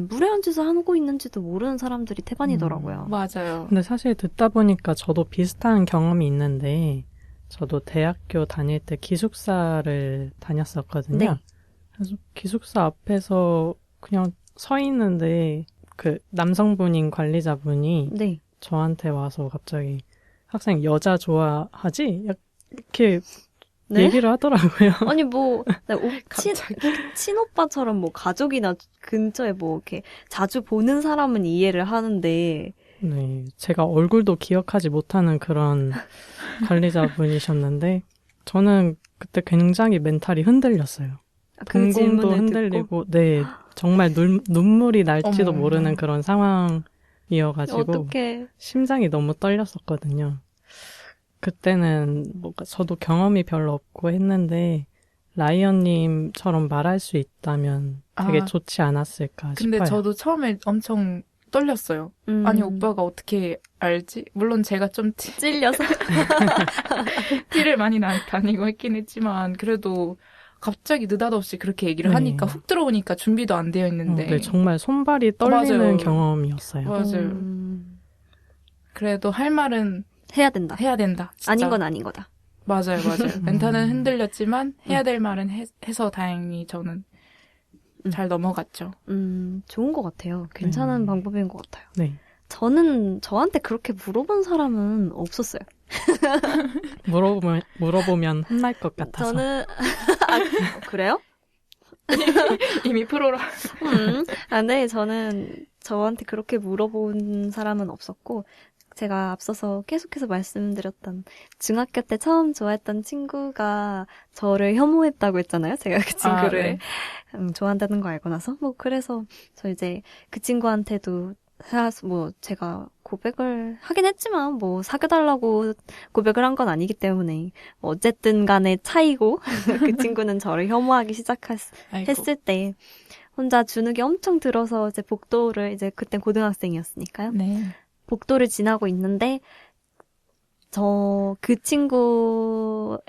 무례한 짓을 하고 있는지도 모르는 사람들이 태반이더라고요. 맞아요. 근데 사실 듣다 보니까 저도 비슷한 경험이 있는데 저도 대학교 다닐 때 기숙사를 다녔었거든요. 네. 그래서 기숙사 앞에서 그냥 서 있는데 그 남성분인 관리자분이 네. 저한테 와서 갑자기 학생 여자 좋아하지? 이렇게 네? 얘기를 하더라고요. 아니 뭐 갑자기. 친오빠처럼 뭐 가족이나 근처에 뭐 이렇게 자주 보는 사람은 이해를 하는데 네, 제가 얼굴도 기억하지 못하는 그런 관리자분이셨는데 저는 그때 굉장히 멘탈이 흔들렸어요. 그 동공도 질문을 흔들리고 네, 정말 눈물이 날지도 어머. 모르는 그런 상황이어가지고 어떻게 심장이 너무 떨렸었거든요. 그때는 뭔가 저도 경험이 별로 없고 했는데 라이언님처럼 말할 수 있다면 되게 아, 좋지 않았을까 근데 싶어요. 저도 처음에 엄청 떨렸어요. 아니, 오빠가 어떻게 알지? 물론 제가 좀 찔려서 티를 많이 다니고 했긴 했지만, 그래도 갑자기 느닷없이 그렇게 얘기를 네. 하니까 훅 들어오니까 준비도 안 되어 있는데. 네, 정말 손발이 떨리는 맞아요. 경험이었어요. 맞아요. 그래도 할 말은 해야 된다. 해야 된다. 진짜. 아닌 건 아닌 거다. 맞아요. 멘탈은 흔들렸지만 해야 될 말은 해서 다행히 저는 잘 넘어갔죠. 좋은 것 같아요. 괜찮은 방법인 것 같아요. 네. 저는 저한테 그렇게 물어본 사람은 없었어요. 물어보면 혼날 것 같아서. 저는 그래요? 이미 프로라. 네, 저는 저한테 그렇게 물어본 사람은 없었고 제가 앞서서 계속해서 말씀드렸던 중학교 때 처음 좋아했던 친구가 저를 혐오했다고 했잖아요. 제가 그 친구를 좋아한다는 거 알고 나서 뭐 그래서 저 이제 그 친구한테도 뭐 제가 고백을 하긴 했지만 뭐 사귀어달라고 고백을 한 건 아니기 때문에 뭐 어쨌든 간에 차이고 그 친구는 저를 혐오하기 시작했을 때 혼자 주눅이 엄청 들어서 이제 복도를 이제 그땐 고등학생이었으니까요. 네. 복도를 지나고 있는데 그 친구의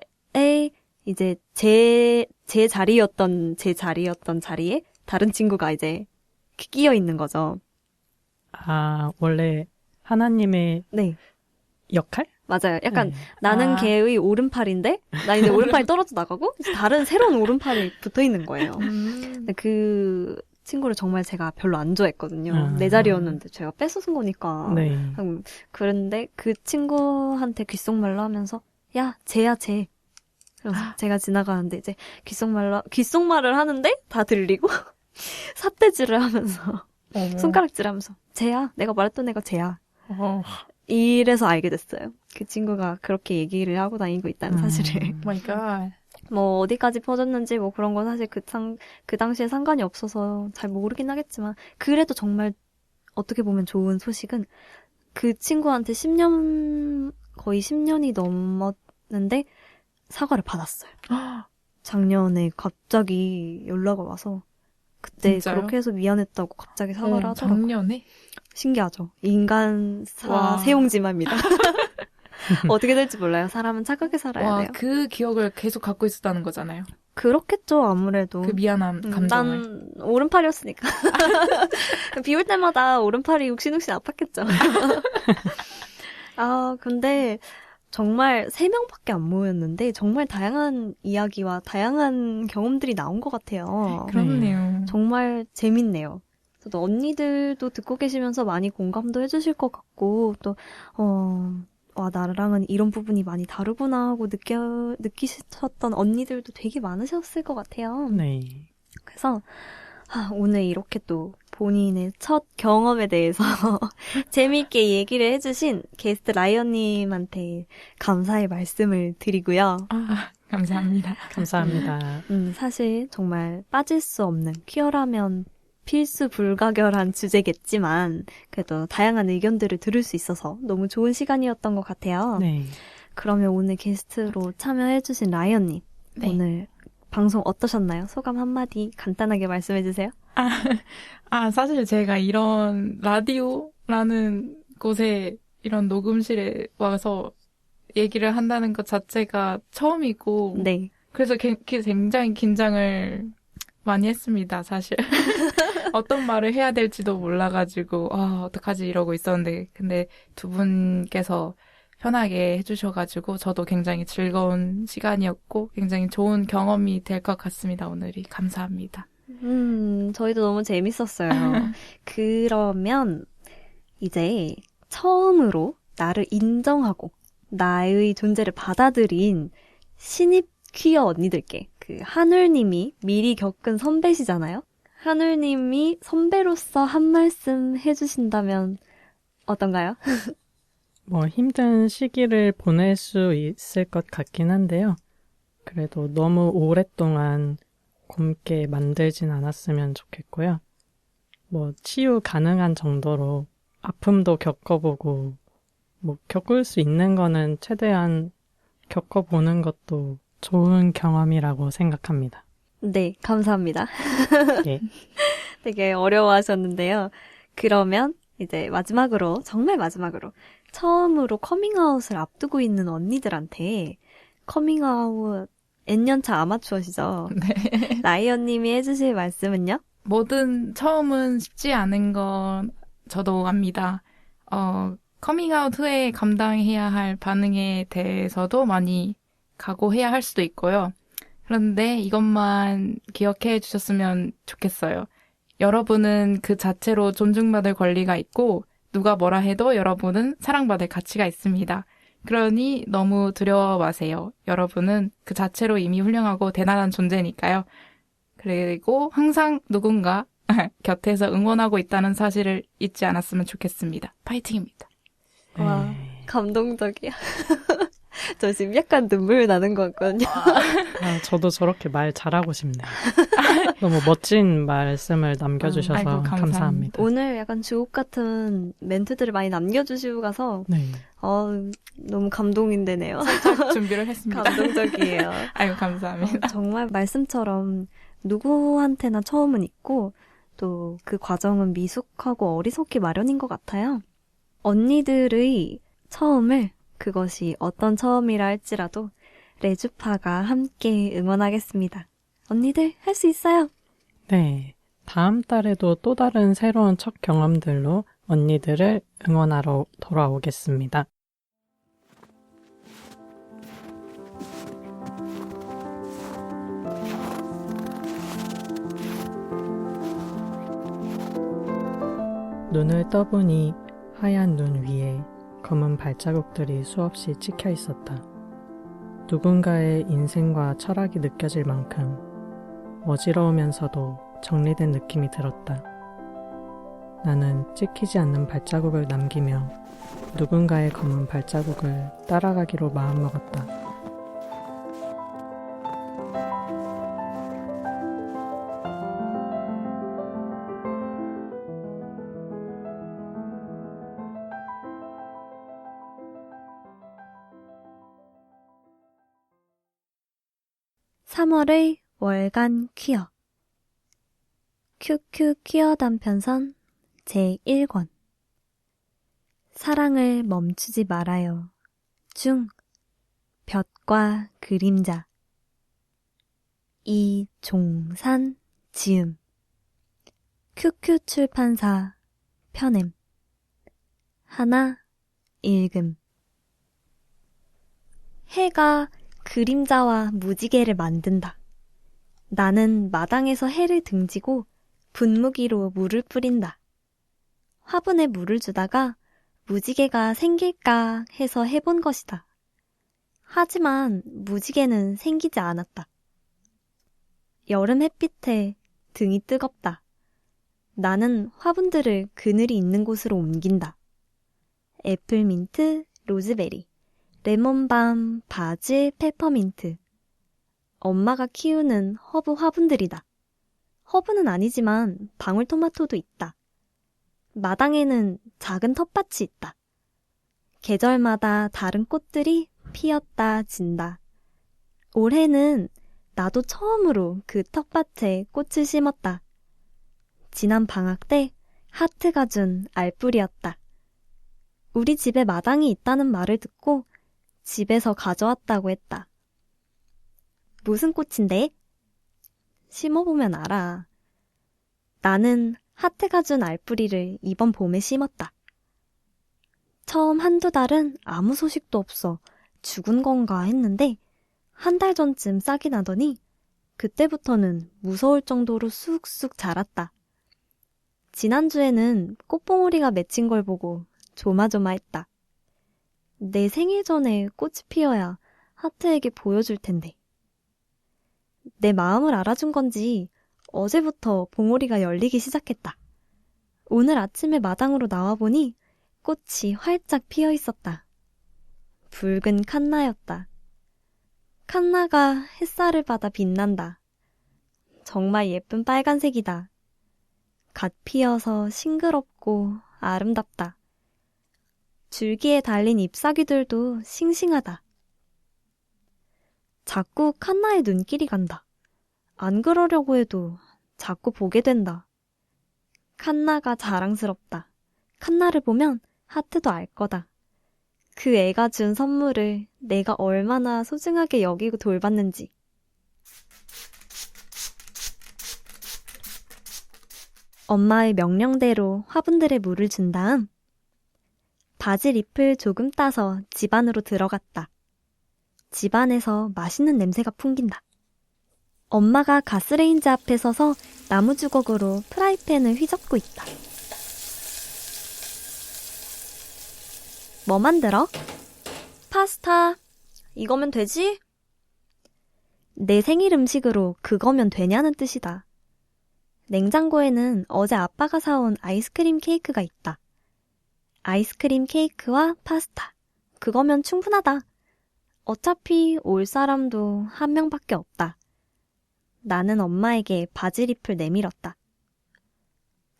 이제 제 자리였던 자리에 다른 친구가 이제 끼어 있는 거죠. 아, 원래 하나님의 네. 역할? 맞아요. 약간 네. 나는 걔의 오른팔인데 나 이제 오른팔이 떨어져 나가고 다른 새로운 오른팔이 붙어 있는 거예요. 근데 그 친구를 정말 제가 별로 안 좋아했거든요. 내 자리였는데 제가 뺏어쓴 거니까. 네. 그런데 그 친구한테 귓속말로 하면서 야, 쟤야, 쟤. 그래서 제가 지나가는데 이제 귓속말을 하는데 다 들리고 삿대질을 하면서 손가락질하면서 쟤야. 내가 말했던 애가 쟤야. 이래서 알게 됐어요. 그 친구가 그렇게 얘기를 하고 다니고 있다는 사실을. 마이 갓. 뭐 어디까지 퍼졌는지 뭐 그런 건 사실 그 당시에 상관이 없어서 잘 모르긴 하겠지만 그래도 정말 어떻게 보면 좋은 소식은 그 친구한테 거의 10년이 넘었는데 사과를 받았어요. 작년에 갑자기 연락을 와서 그때 진짜요? 그렇게 해서 미안했다고 갑자기 사과를 하더라고요. 작년에? 신기하죠. 인간사 와. 세용지마입니다. 어떻게 될지 몰라요. 사람은 착하게 살아야 와, 돼요. 그 기억을 계속 갖고 있었다는 거잖아요. 그렇겠죠, 아무래도. 그 미안함 감정을. 난 오른팔이었으니까. 비 올 때마다 오른팔이 욱신욱신 아팠겠죠. 근데 정말 3명밖에 안 모였는데 정말 다양한 이야기와 다양한 경험들이 나온 것 같아요. 그렇네요. 정말 재밌네요. 저도 언니들도 듣고 계시면서 많이 공감도 해주실 것 같고 또 나랑은 이런 부분이 많이 다르구나 하고 느끼셨던 언니들도 되게 많으셨을 것 같아요. 네. 그래서 오늘 이렇게 또 본인의 첫 경험에 대해서 재미있게 얘기를 해주신 게스트 라이언님한테 감사의 말씀을 드리고요. 감사합니다. 감사합니다. 사실 정말 빠질 수 없는 퀴어라면 필수 불가결한 주제겠지만 그래도 다양한 의견들을 들을 수 있어서 너무 좋은 시간이었던 것 같아요. 네. 그러면 오늘 게스트로 참여해주신 라이언님 네. 오늘 방송 어떠셨나요? 소감 한마디 간단하게 말씀해주세요. 사실 제가 이런 라디오라는 곳에 이런 녹음실에 와서 얘기를 한다는 것 자체가 처음이고 네. 그래서 굉장히 긴장을 많이 했습니다, 사실. 어떤 말을 해야 될지도 몰라가지고 어떡하지 이러고 있었는데 근데 두 분께서 편하게 해주셔가지고 저도 굉장히 즐거운 시간이었고 굉장히 좋은 경험이 될 것 같습니다, 오늘이. 감사합니다. 저희도 너무 재밌었어요. 그러면 이제 처음으로 나를 인정하고 나의 존재를 받아들인 신입 퀴어 언니들께 그 한울님이 미리 겪은 선배시잖아요. 한울님이 선배로서 한 말씀 해주신다면 어떤가요? 뭐 힘든 시기를 보낼 수 있을 것 같긴 한데요. 그래도 너무 오랫동안 곪게 만들진 않았으면 좋겠고요. 뭐 치유 가능한 정도로 아픔도 겪어보고 뭐 겪을 수 있는 거는 최대한 겪어보는 것도 좋은 경험이라고 생각합니다. 네, 감사합니다. 예. 되게 어려워하셨는데요. 그러면 이제 마지막으로, 정말 마지막으로 처음으로 커밍아웃을 앞두고 있는 언니들한테 커밍아웃 N년차 아마추어시죠? 네. 라이언님이 해주실 말씀은요? 뭐든 처음은 쉽지 않은 건 저도 압니다. 커밍아웃 후에 감당해야 할 반응에 대해서도 많이 각오해야 할 수도 있고요. 그런데 이것만 기억해 주셨으면 좋겠어요. 여러분은 그 자체로 존중받을 권리가 있고 누가 뭐라 해도 여러분은 사랑받을 가치가 있습니다. 그러니 너무 두려워 마세요. 여러분은 그 자체로 이미 훌륭하고 대단한 존재니까요. 그리고 항상 누군가 곁에서 응원하고 있다는 사실을 잊지 않았으면 좋겠습니다. 파이팅입니다. 와, 감동적이야. 저 지금 약간 눈물 나는 것 같거든요. 저도 저렇게 말 잘하고 싶네요. 너무 멋진 말씀을 남겨주셔서 아이고, 감사합니다. 오늘 약간 주옥 같은 멘트들을 많이 남겨주시고 가서 네. 너무 감동인데네요. 준비를 했습니다. 감동적이에요. 아이고, 감사합니다. 정말 말씀처럼 누구한테나 처음은 있고 또 그 과정은 미숙하고 어리석기 마련인 것 같아요. 언니들의 처음을 그것이 어떤 처음이라 할지라도 레주파가 함께 응원하겠습니다. 언니들 할 수 있어요. 네. 다음 달에도 또 다른 새로운 첫 경험들로 언니들을 응원하러 돌아오겠습니다. 눈을 떠보니 하얀 눈 위에 검은 발자국들이 수없이 찍혀 있었다. 누군가의 인생과 철학이 느껴질 만큼 어지러우면서도 정리된 느낌이 들었다. 나는 찍히지 않는 발자국을 남기며 누군가의 검은 발자국을 따라가기로 마음먹었다. 3월의 월간 퀴어 큐큐 퀴어 단편선 제1권 사랑을 멈추지 말아요 중 볕과 그림자 이종산 지음 큐큐 출판사 편엠 하나 읽음 해가 그림자와 무지개를 만든다. 나는 마당에서 해를 등지고 분무기로 물을 뿌린다. 화분에 물을 주다가 무지개가 생길까 해서 해본 것이다. 하지만 무지개는 생기지 않았다. 여름 햇빛에 등이 뜨겁다. 나는 화분들을 그늘이 있는 곳으로 옮긴다. 애플민트, 로즈베리, 레몬밤, 바질, 페퍼민트. 엄마가 키우는 허브 화분들이다. 허브는 아니지만 방울토마토도 있다. 마당에는 작은 텃밭이 있다. 계절마다 다른 꽃들이 피었다 진다. 올해는 나도 처음으로 그 텃밭에 꽃을 심었다. 지난 방학 때 하트가 준 알뿌리였다. 우리 집에 마당이 있다는 말을 듣고 집에서 가져왔다고 했다. 무슨 꽃인데? 심어보면 알아. 나는 하트가 준 알뿌리를 이번 봄에 심었다. 처음 한두 달은 아무 소식도 없어 죽은 건가 했는데 한 달 전쯤 싹이 나더니 그때부터는 무서울 정도로 쑥쑥 자랐다. 지난주에는 꽃봉오리가 맺힌 걸 보고 조마조마했다. 내 생일 전에 꽃이 피어야 하트에게 보여줄 텐데. 내 마음을 알아준 건지 어제부터 봉오리가 열리기 시작했다. 오늘 아침에 마당으로 나와보니 꽃이 활짝 피어 있었다. 붉은 칸나였다. 칸나가 햇살을 받아 빛난다. 정말 예쁜 빨간색이다. 갓 피어서 싱그럽고 아름답다. 줄기에 달린 잎사귀들도 싱싱하다. 자꾸 칸나의 눈길이 간다. 안 그러려고 해도 자꾸 보게 된다. 칸나가 자랑스럽다. 칸나를 보면 하트도 알 거다. 그 애가 준 선물을 내가 얼마나 소중하게 여기고 돌봤는지. 엄마의 명령대로 화분들에 물을 준 다음 바질 잎을 조금 따서 집 안으로 들어갔다. 집 안에서 맛있는 냄새가 풍긴다. 엄마가 가스레인지 앞에 서서 나무 주걱으로 프라이팬을 휘젓고 있다. 뭐 만들어? 파스타. 이거면 되지? 내 생일 음식으로 그거면 되냐는 뜻이다. 냉장고에는 어제 아빠가 사온 아이스크림 케이크가 있다. 아이스크림 케이크와 파스타. 그거면 충분하다. 어차피 올 사람도 한 명밖에 없다. 나는 엄마에게 바질잎을 내밀었다.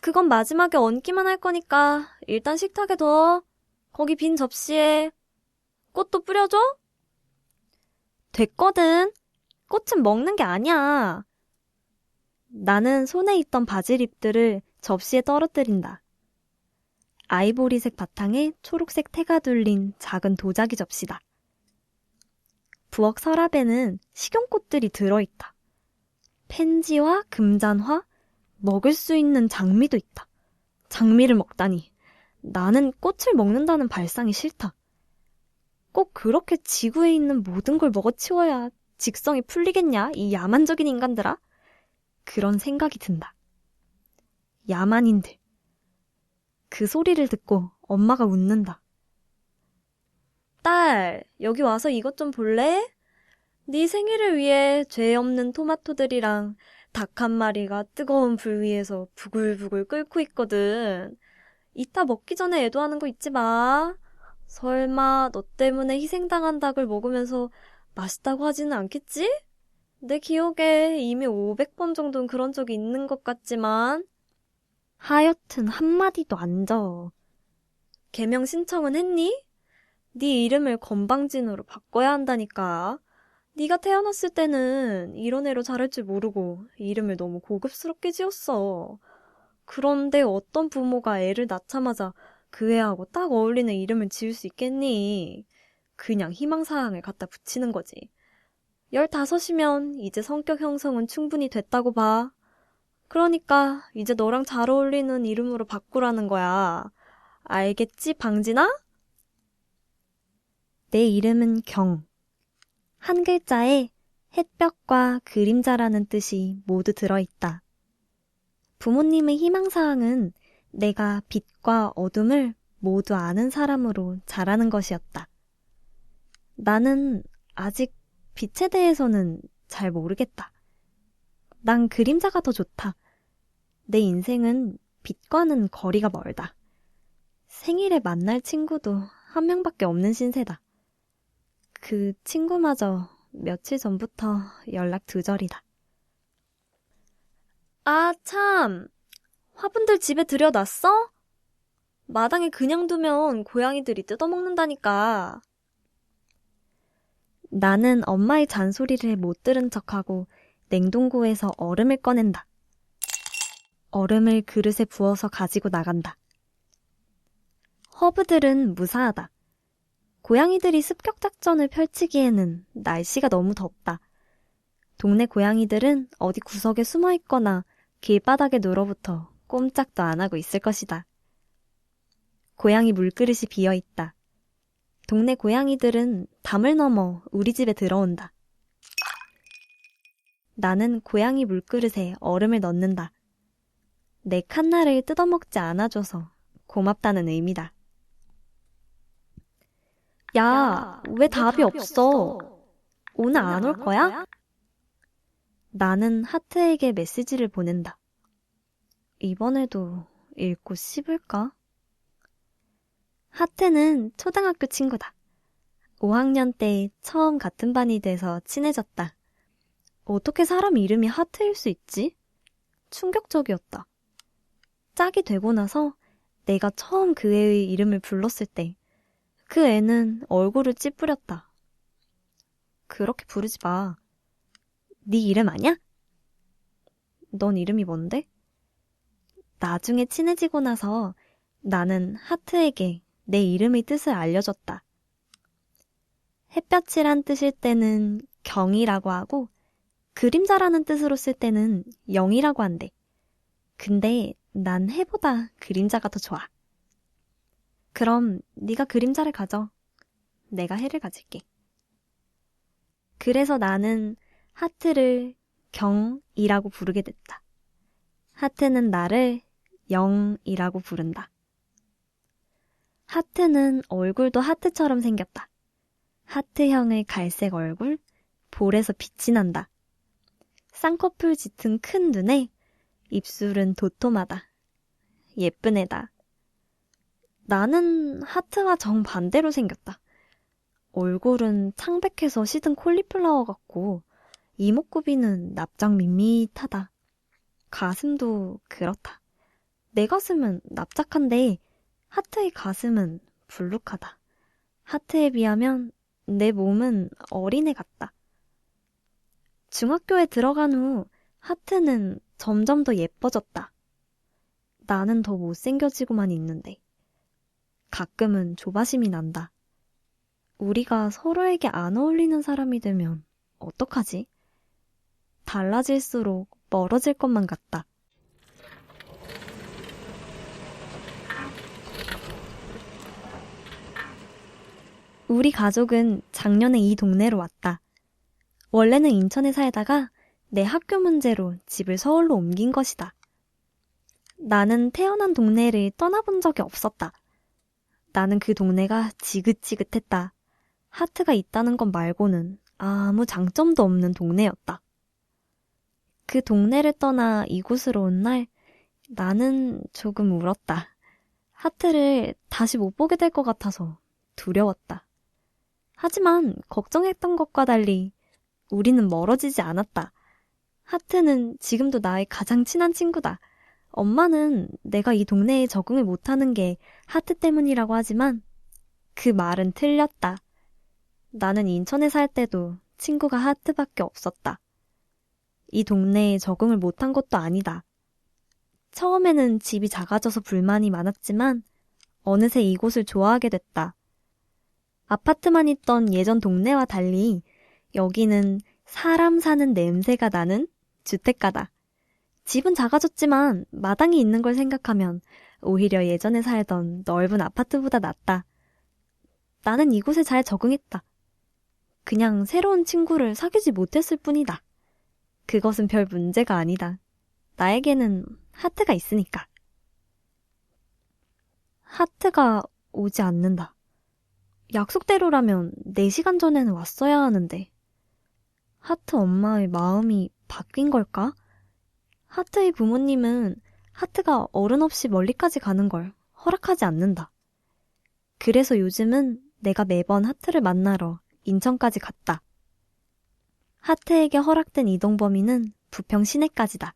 그건 마지막에 얹기만 할 거니까 일단 식탁에 둬. 거기 빈 접시에 꽃도 뿌려줘? 됐거든. 꽃은 먹는 게 아니야. 나는 손에 있던 바질잎들을 접시에 떨어뜨린다. 아이보리색 바탕에 초록색 태가 둘린 작은 도자기 접시다. 부엌 서랍에는 식용꽃들이 들어있다. 펜지와 금잔화, 먹을 수 있는 장미도 있다. 장미를 먹다니. 나는 꽃을 먹는다는 발상이 싫다. 꼭 그렇게 지구에 있는 모든 걸 먹어치워야 직성이 풀리겠냐, 이 야만적인 인간들아? 그런 생각이 든다. 야만인들. 그 소리를 듣고 엄마가 웃는다. 딸, 여기 와서 이것 좀 볼래? 네 생일을 위해 죄 없는 토마토들이랑 닭 한 마리가 뜨거운 불 위에서 부글부글 끓고 있거든. 이따 먹기 전에 애도하는 거 잊지 마. 설마 너 때문에 희생당한 닭을 먹으면서 맛있다고 하지는 않겠지? 내 기억에 이미 500번 정도는 그런 적이 있는 것 같지만. 하여튼 한마디도 안 져. 개명 신청은 했니? 네 이름을 건방진으로 바꿔야 한다니까. 네가 태어났을 때는 이런 애로 자랄 줄 모르고 이름을 너무 고급스럽게 지었어. 그런데 어떤 부모가 애를 낳자마자 그 애하고 딱 어울리는 이름을 지을 수 있겠니? 그냥 희망사항을 갖다 붙이는 거지. 15이면 이제 성격 형성은 충분히 됐다고 봐. 그러니까 이제 너랑 잘 어울리는 이름으로 바꾸라는 거야. 알겠지, 방진아? 내 이름은 경. 한 글자에 햇볕과 그림자라는 뜻이 모두 들어있다. 부모님의 희망사항은 내가 빛과 어둠을 모두 아는 사람으로 자라는 것이었다. 나는 아직 빛에 대해서는 잘 모르겠다. 난 그림자가 더 좋다. 내 인생은 빛과는 거리가 멀다. 생일에 만날 친구도 한 명밖에 없는 신세다. 그 친구마저 며칠 전부터 연락 두절이다. 아, 참. 화분들 집에 들여놨어? 마당에 그냥 두면 고양이들이 뜯어먹는다니까. 나는 엄마의 잔소리를 못 들은 척하고 냉동고에서 얼음을 꺼낸다. 얼음을 그릇에 부어서 가지고 나간다. 허브들은 무사하다. 고양이들이 습격 작전을 펼치기에는 날씨가 너무 덥다. 동네 고양이들은 어디 구석에 숨어 있거나 길바닥에 눌어붙어 꼼짝도 안 하고 있을 것이다. 고양이 물그릇이 비어 있다. 동네 고양이들은 담을 넘어 우리 집에 들어온다. 나는 고양이 물그릇에 얼음을 넣는다. 내 칸나를 뜯어먹지 않아줘서 고맙다는 의미다. 야, 왜 답이 없어? 오늘 안 올 거야? 나는 하트에게 메시지를 보낸다. 이번에도 읽고 씹을까? 하트는 초등학교 친구다. 5학년 때 처음 같은 반이 돼서 친해졌다. 어떻게 사람 이름이 하트일 수 있지? 충격적이었다. 짝이 되고 나서 내가 처음 그 애의 이름을 불렀을 때 그 애는 얼굴을 찌푸렸다. 그렇게 부르지 마. 네 이름 아냐? 넌 이름이 뭔데? 나중에 친해지고 나서 나는 하트에게 내 이름의 뜻을 알려줬다. 햇볕이란 뜻일 때는 경이라고 하고 그림자라는 뜻으로 쓸 때는 영이라고 한대. 근데 난 해보다 그림자가 더 좋아. 그럼 네가 그림자를 가져. 내가 해를 가질게. 그래서 나는 하트를 경이라고 부르게 됐다. 하트는 나를 영이라고 부른다. 하트는 얼굴도 하트처럼 생겼다. 하트형의 갈색 얼굴, 볼에서 빛이 난다. 쌍꺼풀 짙은 큰 눈에 입술은 도톰하다. 예쁜 애다. 나는 하트와 정반대로 생겼다. 얼굴은 창백해서 시든 콜리플라워 같고 이목구비는 납작 밋밋하다. 가슴도 그렇다. 내 가슴은 납작한데 하트의 가슴은 불룩하다. 하트에 비하면 내 몸은 어린애 같다. 중학교에 들어간 후 하트는 점점 더 예뻐졌다. 나는 더 못생겨지고만 있는데 가끔은 조바심이 난다. 우리가 서로에게 안 어울리는 사람이 되면 어떡하지? 달라질수록 멀어질 것만 같다. 우리 가족은 작년에 이 동네로 왔다. 원래는 인천에 살다가 내 학교 문제로 집을 서울로 옮긴 것이다. 나는 태어난 동네를 떠나본 적이 없었다. 나는 그 동네가 지긋지긋했다. 하트가 있다는 것 말고는 아무 장점도 없는 동네였다. 그 동네를 떠나 이곳으로 온 날 나는 조금 울었다. 하트를 다시 못 보게 될 것 같아서 두려웠다. 하지만 걱정했던 것과 달리 우리는 멀어지지 않았다. 하트는 지금도 나의 가장 친한 친구다. 엄마는 내가 이 동네에 적응을 못하는 게 하트 때문이라고 하지만 그 말은 틀렸다. 나는 인천에 살 때도 친구가 하트밖에 없었다. 이 동네에 적응을 못한 것도 아니다. 처음에는 집이 작아져서 불만이 많았지만 어느새 이곳을 좋아하게 됐다. 아파트만 있던 예전 동네와 달리 여기는 사람 사는 냄새가 나는 주택가다. 집은 작아졌지만 마당이 있는 걸 생각하면 오히려 예전에 살던 넓은 아파트보다 낫다. 나는 이곳에 잘 적응했다. 그냥 새로운 친구를 사귀지 못했을 뿐이다. 그것은 별 문제가 아니다. 나에게는 하트가 있으니까. 하트가 오지 않는다. 약속대로라면 4시간 전에는 왔어야 하는데. 하트 엄마의 마음이 바뀐 걸까? 하트의 부모님은 하트가 어른 없이 멀리까지 가는 걸 허락하지 않는다. 그래서 요즘은 내가 매번 하트를 만나러 인천까지 갔다. 하트에게 허락된 이동 범위는 부평 시내까지다.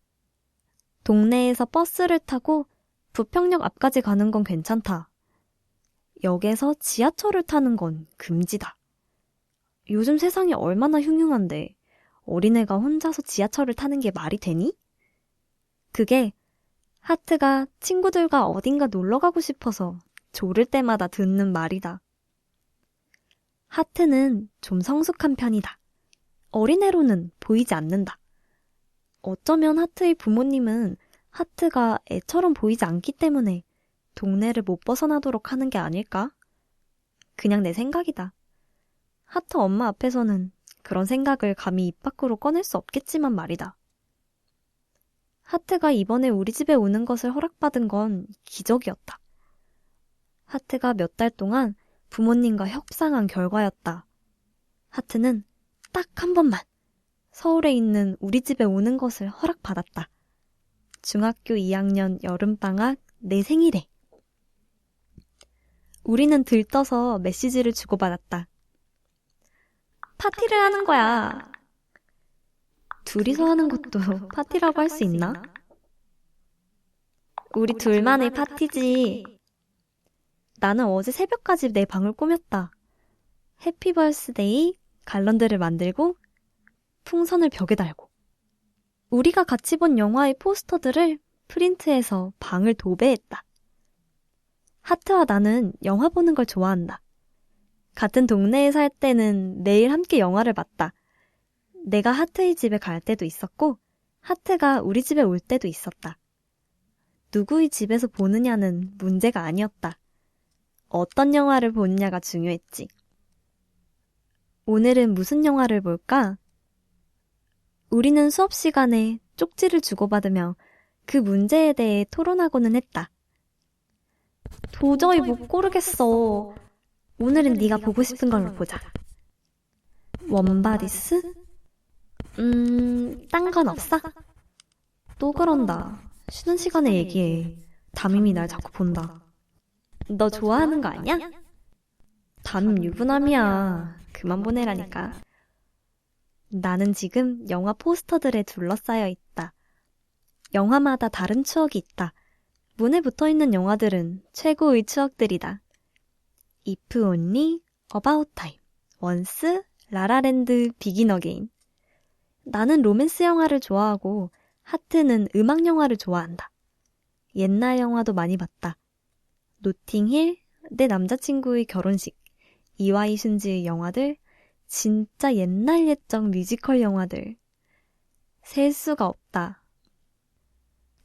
동네에서 버스를 타고 부평역 앞까지 가는 건 괜찮다. 역에서 지하철을 타는 건 금지다. 요즘 세상이 얼마나 흉흉한데 어린애가 혼자서 지하철을 타는 게 말이 되니? 그게 하트가 친구들과 어딘가 놀러 가고 싶어서 조를 때마다 듣는 말이다. 하트는 좀 성숙한 편이다. 어린애로는 보이지 않는다. 어쩌면 하트의 부모님은 하트가 애처럼 보이지 않기 때문에 동네를 못 벗어나도록 하는 게 아닐까? 그냥 내 생각이다. 하트 엄마 앞에서는 그런 생각을 감히 입 밖으로 꺼낼 수 없겠지만 말이다. 하트가 이번에 우리 집에 오는 것을 허락받은 건 기적이었다. 하트가 몇 달 동안 부모님과 협상한 결과였다. 하트는 딱 한 번만 서울에 있는 우리 집에 오는 것을 허락받았다. 중학교 2학년 여름방학 내 생일에. 우리는 들떠서 메시지를 주고받았다. 파티를 하는 거야. 둘이서 하는 것도 파티라고 할 수 있나? 우리 둘만의 파티지. 나는 어제 새벽까지 내 방을 꾸몄다. 해피 벌스데이 갈런드를 만들고 풍선을 벽에 달고 우리가 같이 본 영화의 포스터들을 프린트해서 방을 도배했다. 하트와 나는 영화 보는 걸 좋아한다. 같은 동네에 살 때는 매일 함께 영화를 봤다. 내가 하트의 집에 갈 때도 있었고 하트가 우리 집에 올 때도 있었다. 누구의 집에서 보느냐는 문제가 아니었다. 어떤 영화를 보느냐가 중요했지. 오늘은 무슨 영화를 볼까? 우리는 수업 시간에 쪽지를 주고받으며 그 문제에 대해 토론하고는 했다. 도저히 못 고르겠어. 오늘은 네가 보고 싶은 걸로 보자. 원바디스? 딴 건 없어? 또 그런다. 쉬는 시간에 얘기해. 담임이 날 자꾸 본다. 너 좋아하는 거 아니야? 담임 유부남이야. 그만 보내라니까. 나는 지금 영화 포스터들에 둘러싸여 있다. 영화마다 다른 추억이 있다. 문에 붙어있는 영화들은 최고의 추억들이다. If Only, About Time, Once, 라라랜드, 비긴 어게인. 나는 로맨스 영화를 좋아하고 하트는 음악 영화를 좋아한다. 옛날 영화도 많이 봤다. 노팅힐, 내 남자친구의 결혼식, 이와이 슌지의 영화들, 진짜 옛날 옛적 뮤지컬 영화들. 셀 수가 없다.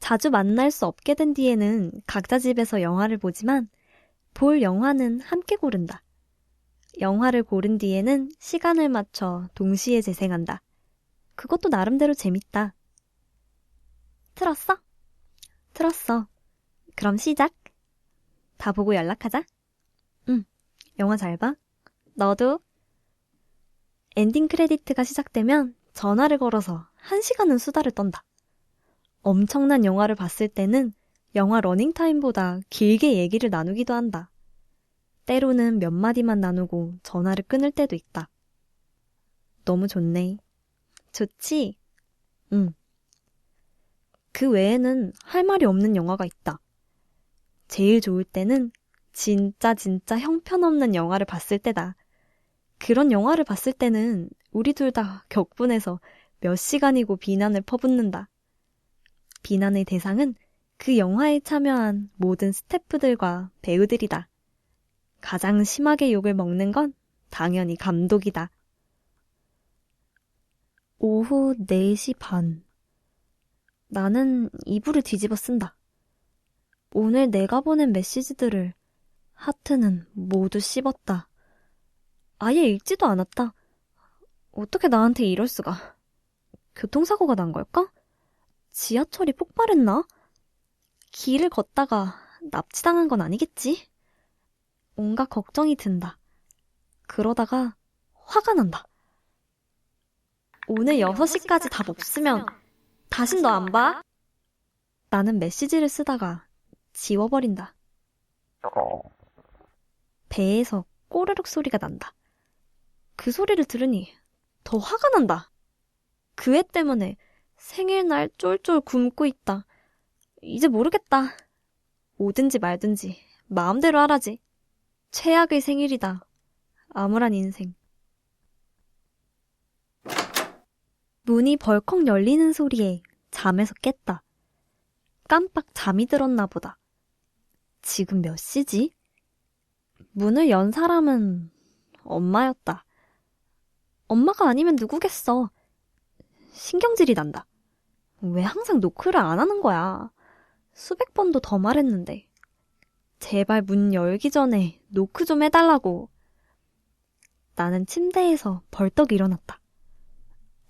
자주 만날 수 없게 된 뒤에는 각자 집에서 영화를 보지만 볼 영화는 함께 고른다. 영화를 고른 뒤에는 시간을 맞춰 동시에 재생한다. 그것도 나름대로 재밌다. 틀었어? 틀었어. 그럼 시작. 다 보고 연락하자. 응, 영화 잘 봐. 너도. 엔딩 크레디트가 시작되면 전화를 걸어서 1시간은 수다를 떤다. 엄청난 영화를 봤을 때는 영화 러닝타임보다 길게 얘기를 나누기도 한다. 때로는 몇 마디만 나누고 전화를 끊을 때도 있다. 너무 좋네. 좋지? 응. 그 외에는 할 말이 없는 영화가 있다. 제일 좋을 때는 진짜 형편없는 영화를 봤을 때다. 그런 영화를 봤을 때는 우리 둘 다 격분해서 몇 시간이고 비난을 퍼붓는다. 비난의 대상은 그 영화에 참여한 모든 스태프들과 배우들이다. 가장 심하게 욕을 먹는 건 당연히 감독이다. 오후 4시 반. 나는 이불을 뒤집어 쓴다. 오늘 내가 보낸 메시지들을 하트는 모두 씹었다. 아예 읽지도 않았다. 어떻게 나한테 이럴 수가. 교통사고가 난 걸까? 지하철이 폭발했나? 길을 걷다가 납치당한 건 아니겠지? 온갖 걱정이 든다. 그러다가 화가 난다. 오늘 6시까지 답 없으면 다신 너 안 봐? 나는 메시지를 쓰다가 지워버린다. 배에서 꼬르륵 소리가 난다. 그 소리를 들으니 더 화가 난다. 그 애 때문에 생일날 쫄쫄 굶고 있다. 이제 모르겠다. 오든지 말든지 마음대로 하라지. 최악의 생일이다. 암울한 인생. 문이 벌컥 열리는 소리에 잠에서 깼다. 깜빡 잠이 들었나 보다. 지금 몇 시지? 문을 연 사람은 엄마였다. 엄마가 아니면 누구겠어. 신경질이 난다. 왜 항상 노크를 안 하는 거야? 수백 번도 더 말했는데. 제발 문 열기 전에 노크 좀 해달라고. 나는 침대에서 벌떡 일어났다.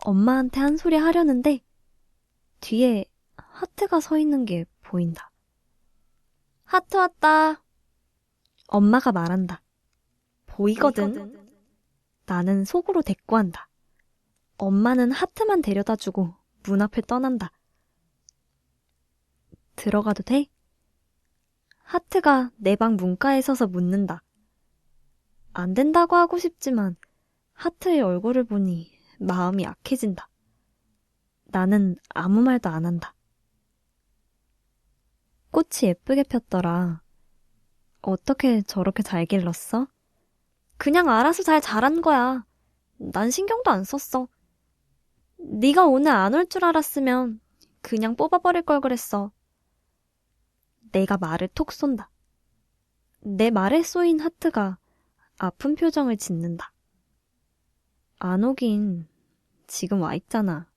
엄마한테 한 소리 하려는데 뒤에 하트가 서 있는 게 보인다. 하트 왔다. 엄마가 말한다. 보이거든. 나는 속으로 대꾸한다. 엄마는 하트만 데려다 주고 문 앞을 떠난다. 들어가도 돼? 하트가 내 방 문가에 서서 묻는다. 안 된다고 하고 싶지만 하트의 얼굴을 보니 마음이 약해진다. 나는 아무 말도 안 한다. 꽃이 예쁘게 폈더라. 어떻게 저렇게 잘 길렀어? 그냥 알아서 잘 자란 거야. 난 신경도 안 썼어. 네가 오늘 안 올 줄 알았으면 그냥 뽑아버릴 걸 그랬어. 내가 말을 톡 쏜다. 내 말에 쏘인 하트가 아픈 표정을 짓는다. 안 오긴 지금 와 있잖아.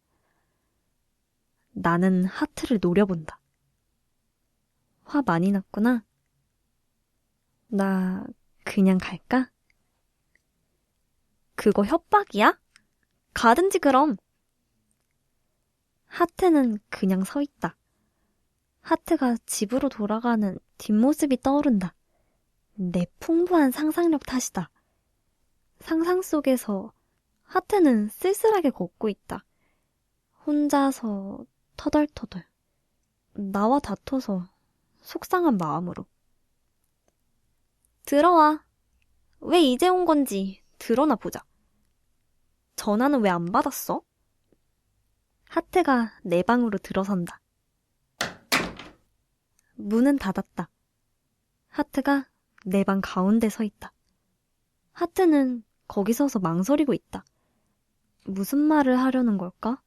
나는 하트를 노려본다. 화 많이 났구나. 나 그냥 갈까? 그거 협박이야? 가든지 그럼. 하트는 그냥 서 있다. 하트가 집으로 돌아가는 뒷모습이 떠오른다. 내 풍부한 상상력 탓이다. 상상 속에서 하트는 쓸쓸하게 걷고 있다. 혼자서 터덜터덜. 나와 다퉈서 속상한 마음으로. 들어와. 왜 이제 온 건지 드러나 보자. 전화는 왜 안 받았어? 하트가 내 방으로 들어선다. 문은 닫았다. 하트가 내 방 가운데 서 있다. 하트는 거기 서서 망설이고 있다. 무슨 말을 하려는 걸까?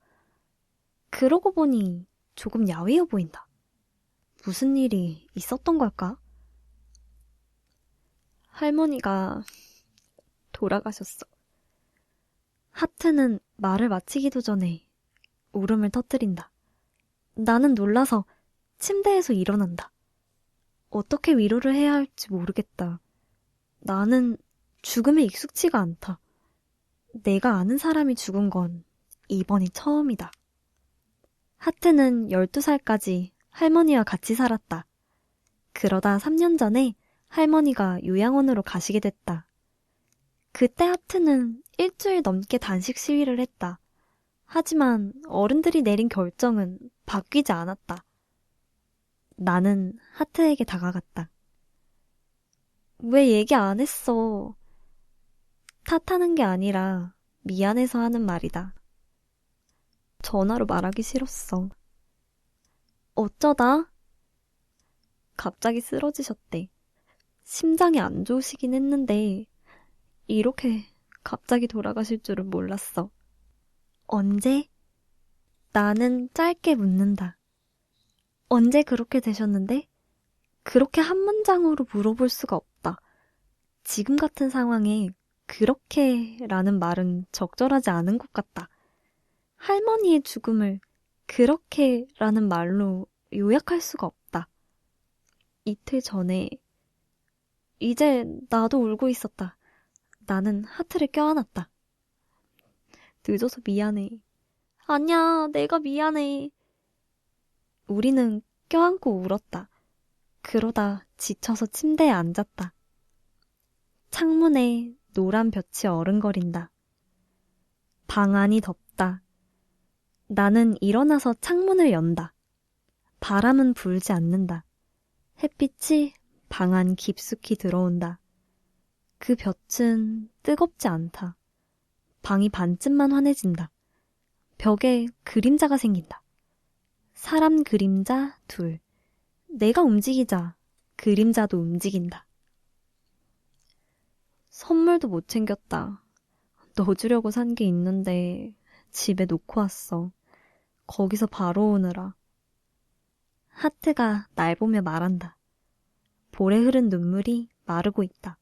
그러고 보니 조금 야위어 보인다. 무슨 일이 있었던 걸까? 할머니가 돌아가셨어. 하트는 말을 마치기도 전에 울음을 터뜨린다. 나는 놀라서 침대에서 일어난다. 어떻게 위로를 해야 할지 모르겠다. 나는 죽음에 익숙치가 않다. 내가 아는 사람이 죽은 건 이번이 처음이다. 하트는 12살까지 할머니와 같이 살았다. 그러다 3년 전에 할머니가 요양원으로 가시게 됐다. 그때 하트는 일주일 넘게 단식 시위를 했다. 하지만 어른들이 내린 결정은 바뀌지 않았다. 나는 하트에게 다가갔다. 왜 얘기 안 했어? 탓하는 게 아니라 미안해서 하는 말이다. 전화로 말하기 싫었어. 어쩌다? 갑자기 쓰러지셨대. 심장이 안 좋으시긴 했는데 이렇게 갑자기 돌아가실 줄은 몰랐어. 언제? 나는 짧게 묻는다. 언제 그렇게 되셨는데? 그렇게 한 문장으로 물어볼 수가 없다. 지금 같은 상황에 그렇게라는 말은 적절하지 않은 것 같다. 할머니의 죽음을 그렇게라는 말로 요약할 수가 없다. 이틀 전에 이제 나도 울고 있었다. 나는 하트를 껴안았다. 늦어서 미안해. 아니야, 내가 미안해. 우리는 껴안고 울었다. 그러다 지쳐서 침대에 앉았다. 창문에 노란 볕이 어른거린다. 방 안이 덥다. 나는 일어나서 창문을 연다. 바람은 불지 않는다. 햇빛이 방 안 깊숙이 들어온다. 그 볕은 뜨겁지 않다. 방이 반쯤만 환해진다. 벽에 그림자가 생긴다. 사람 그림자 둘. 내가 움직이자 그림자도 움직인다. 선물도 못 챙겼다. 넣어주려고 산 게 있는데 집에 놓고 왔어. 거기서 바로 오느라. 하트가 날 보며 말한다. 볼에 흐른 눈물이 마르고 있다.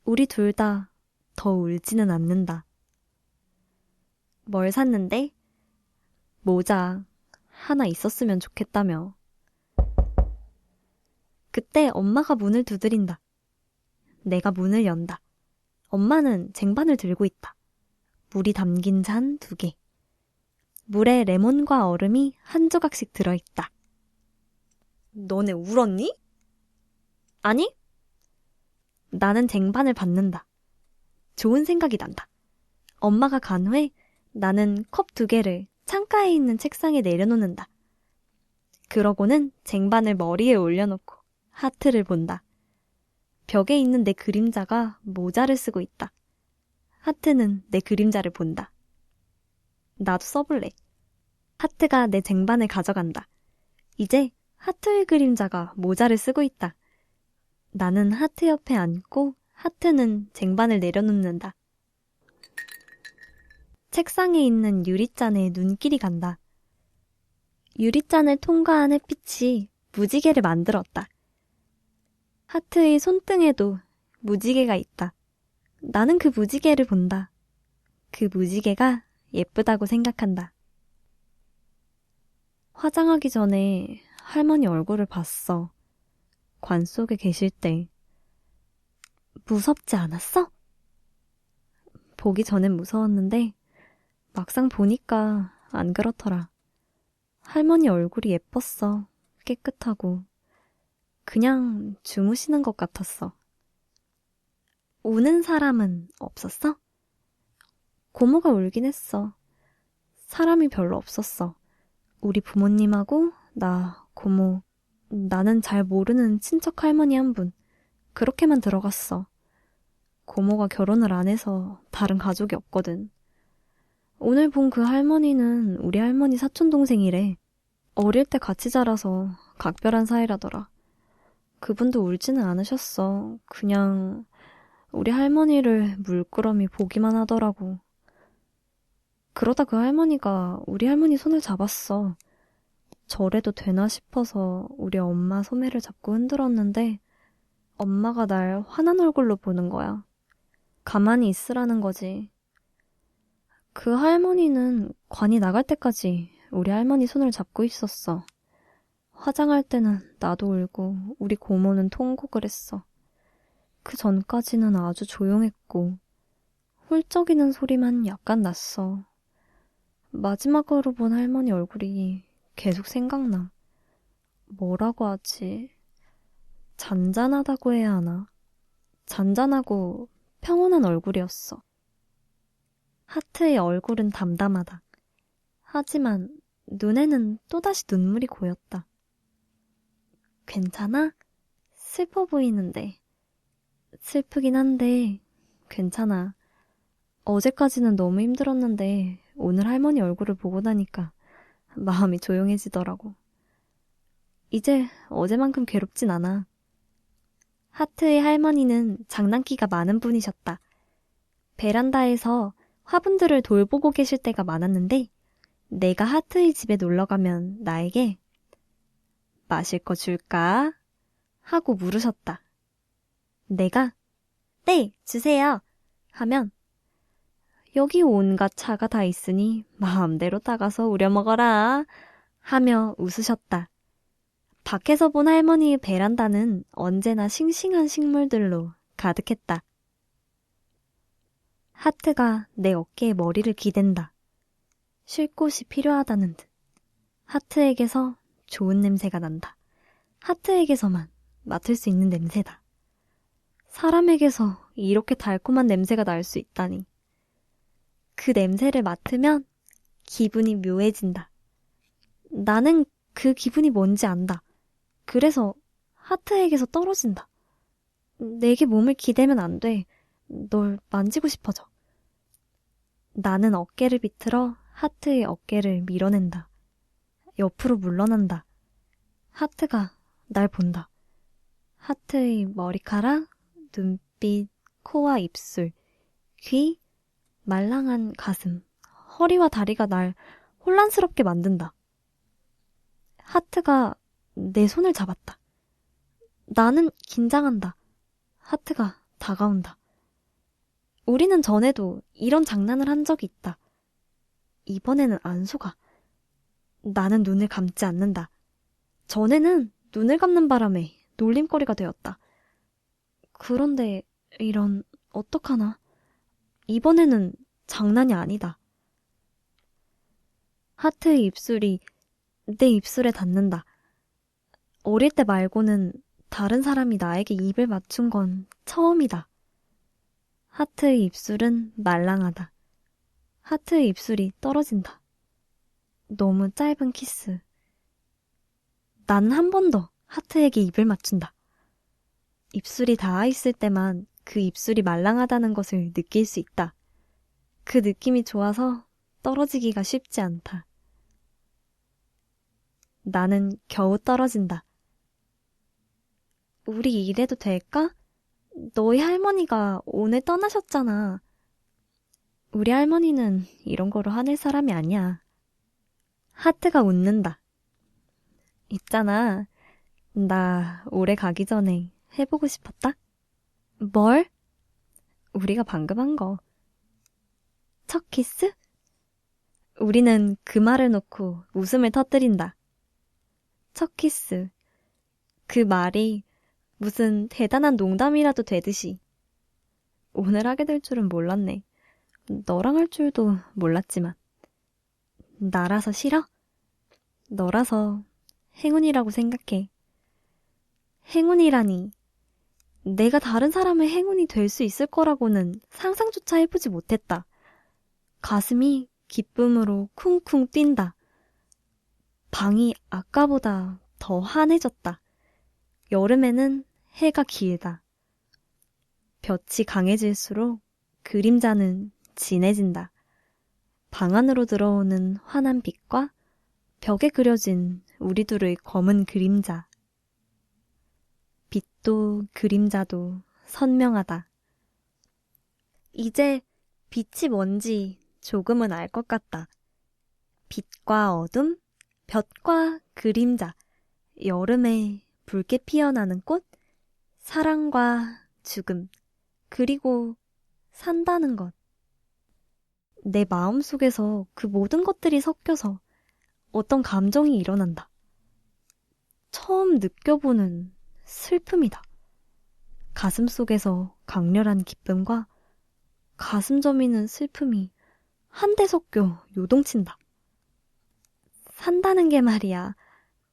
우리 둘 다 더 울지는 않는다. 뭘 샀는데? 모자 하나 있었으면 좋겠다며. 그때 엄마가 문을 두드린다. 내가 문을 연다. 엄마는 쟁반을 들고 있다. 물이 담긴 잔 2개. 물에 레몬과 얼음이 한 조각씩 들어있다. 너네 울었니? 아니? 나는 쟁반을 받는다. 좋은 생각이 난다. 엄마가 간 후에 나는 컵 2개를 창가에 있는 책상에 내려놓는다. 그러고는 쟁반을 머리에 올려놓고 하트를 본다. 벽에 있는 내 그림자가 모자를 쓰고 있다. 하트는 내 그림자를 본다. 나도 써볼래. 하트가 내 쟁반을 가져간다. 이제 하트의 그림자가 모자를 쓰고 있다. 나는 하트 옆에 앉고 하트는 쟁반을 내려놓는다. 책상에 있는 유리잔에 눈길이 간다. 유리잔을 통과한 햇빛이 무지개를 만들었다. 하트의 손등에도 무지개가 있다. 나는 그 무지개를 본다. 그 무지개가 예쁘다고 생각한다. 화장하기 전에 할머니 얼굴을 봤어. 관 속에 계실 때. 무섭지 않았어? 보기 전엔 무서웠는데 막상 보니까 안 그렇더라. 할머니 얼굴이 예뻤어. 깨끗하고. 그냥 주무시는 것 같았어. 우는 사람은 없었어? 고모가 울긴 했어. 사람이 별로 없었어. 우리 부모님하고 나, 고모, 나는 잘 모르는 친척 할머니 한 분. 그렇게만 들어갔어. 고모가 결혼을 안 해서 다른 가족이 없거든. 오늘 본 그 할머니는 우리 할머니 사촌동생이래. 어릴 때 같이 자라서 각별한 사이라더라. 그분도 울지는 않으셨어. 그냥 우리 할머니를 물끄러미 보기만 하더라고. 그러다 그 할머니가 우리 할머니 손을 잡았어. 저래도 되나 싶어서 우리 엄마 소매를 잡고 흔들었는데 엄마가 날 화난 얼굴로 보는 거야. 가만히 있으라는 거지. 그 할머니는 관이 나갈 때까지 우리 할머니 손을 잡고 있었어. 화장할 때는 나도 울고 우리 고모는 통곡을 했어. 그 전까지는 아주 조용했고 훌쩍이는 소리만 약간 났어. 마지막으로 본 할머니 얼굴이 계속 생각나. 뭐라고 하지? 잔잔하다고 해야 하나? 잔잔하고 평온한 얼굴이었어. 하트의 얼굴은 담담하다. 하지만 눈에는 또다시 눈물이 고였다. 괜찮아? 슬퍼 보이는데. 슬프긴 한데 괜찮아. 어제까지는 너무 힘들었는데 오늘 할머니 얼굴을 보고 나니까 마음이 조용해지더라고. 이제 어제만큼 괴롭진 않아. 하트의 할머니는 장난기가 많은 분이셨다. 베란다에서 화분들을 돌보고 계실 때가 많았는데 내가 하트의 집에 놀러가면 나에게 마실 거 줄까? 하고 물으셨다. 내가 네, 주세요 하면 여기 온갖 차가 다 있으니 마음대로 따가서 우려 먹어라 하며 웃으셨다. 밖에서 본 할머니의 베란다는 언제나 싱싱한 식물들로 가득했다. 하트가 내 어깨에 머리를 기댄다. 쉴 곳이 필요하다는 듯. 하트에게서 좋은 냄새가 난다. 하트에게서만 맡을 수 있는 냄새다. 사람에게서 이렇게 달콤한 냄새가 날 수 있다니. 그 냄새를 맡으면 기분이 묘해진다. 나는 그 기분이 뭔지 안다. 그래서 하트에게서 떨어진다. 내게 몸을 기대면 안 돼. 널 만지고 싶어져. 나는 어깨를 비틀어 하트의 어깨를 밀어낸다. 옆으로 물러난다. 하트가 날 본다. 하트의 머리카락, 눈빛, 코와 입술, 귀, 말랑한 가슴, 허리와 다리가 날 혼란스럽게 만든다. 하트가 내 손을 잡았다. 나는 긴장한다. 하트가 다가온다. 우리는 전에도 이런 장난을 한 적이 있다. 이번에는 안 속아. 나는 눈을 감지 않는다. 전에는 눈을 감는 바람에 놀림거리가 되었다. 그런데 이런 어떡하나. 이번에는 장난이 아니다. 하트의 입술이 내 입술에 닿는다. 어릴 때 말고는 다른 사람이 나에게 입을 맞춘 건 처음이다. 하트의 입술은 말랑하다. 하트의 입술이 떨어진다. 너무 짧은 키스. 난 한 번 더 하트에게 입을 맞춘다. 입술이 닿아 있을 때만 그 입술이 말랑하다는 것을 느낄 수 있다. 그 느낌이 좋아서 떨어지기가 쉽지 않다. 나는 겨우 떨어진다. 우리 이래도 될까? 너희 할머니가 오늘 떠나셨잖아. 우리 할머니는 이런 거로 화낼 사람이 아니야. 하트가 웃는다. 있잖아. 나 올해 가기 전에 해보고 싶었다. 뭘? 우리가 방금 한 거. 첫 키스? 우리는 그 말을 놓고 웃음을 터뜨린다. 첫 키스. 그 말이 무슨 대단한 농담이라도 되듯이. 오늘 하게 될 줄은 몰랐네. 너랑 할 줄도 몰랐지만. 나라서 싫어? 너라서 행운이라고 생각해. 행운이라니. 내가 다른 사람의 행운이 될 수 있을 거라고는 상상조차 해보지 못했다. 가슴이 기쁨으로 쿵쿵 뛴다. 방이 아까보다 더 환해졌다. 여름에는 해가 길다. 볕이 강해질수록 그림자는 진해진다. 방 안으로 들어오는 환한 빛과 벽에 그려진 우리 둘의 검은 그림자. 빛도 그림자도 선명하다. 이제 빛이 뭔지 조금은 알 것 같다. 빛과 어둠, 볕과 그림자, 여름에 붉게 피어나는 꽃, 사랑과 죽음, 그리고 산다는 것. 내 마음속에서 그 모든 것들이 섞여서 어떤 감정이 일어난다. 처음 느껴보는 슬픔이다. 가슴 속에서 강렬한 기쁨과 가슴 저미는 슬픔이 한데 섞여 요동친다. 산다는 게 말이야.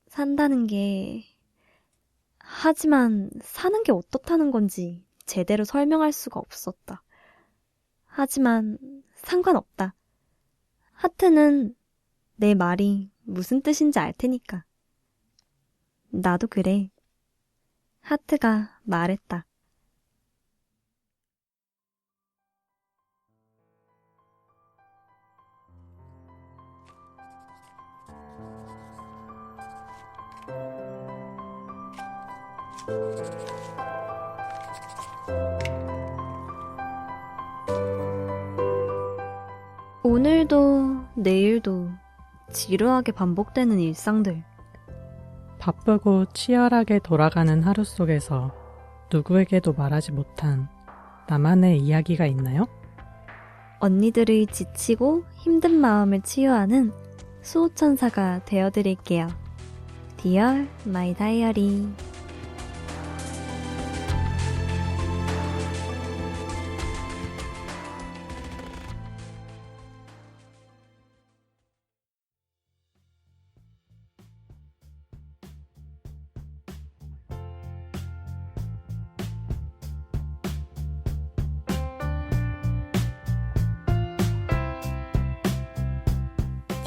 산다는 게... 하지만 사는 게 어떻다는 건지 제대로 설명할 수가 없었다. 하지만 상관없다. 하트는 내 말이 무슨 뜻인지 알 테니까. 나도 그래. 하트가 말했다. 오늘도 내일도 지루하게 반복되는 일상들. 바쁘고 치열하게 돌아가는 하루 속에서 누구에게도 말하지 못한 나만의 이야기가 있나요? 언니들의 지치고 힘든 마음을 치유하는 수호천사가 되어드릴게요. Dear My Diary.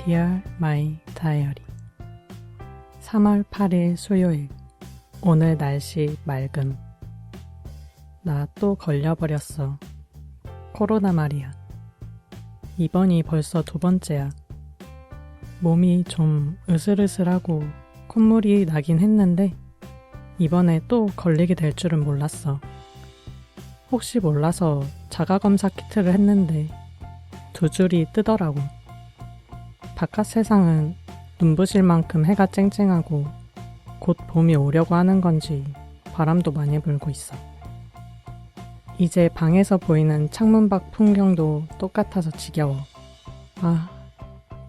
Dear My Diary 3월 8일 수요일. 오늘 날씨 맑음. 나 또 걸려버렸어. 코로나 말이야. 이번이 벌써 2번째야. 몸이 좀 으슬으슬하고 콧물이 나긴 했는데 이번에 또 걸리게 될 줄은 몰랐어. 혹시 몰라서 자가검사 키트를 했는데 2줄이 뜨더라고. 바깥 세상은 눈부실 만큼 해가 쨍쨍하고 곧 봄이 오려고 하는 건지 바람도 많이 불고 있어. 이제 방에서 보이는 창문 밖 풍경도 똑같아서 지겨워. 아,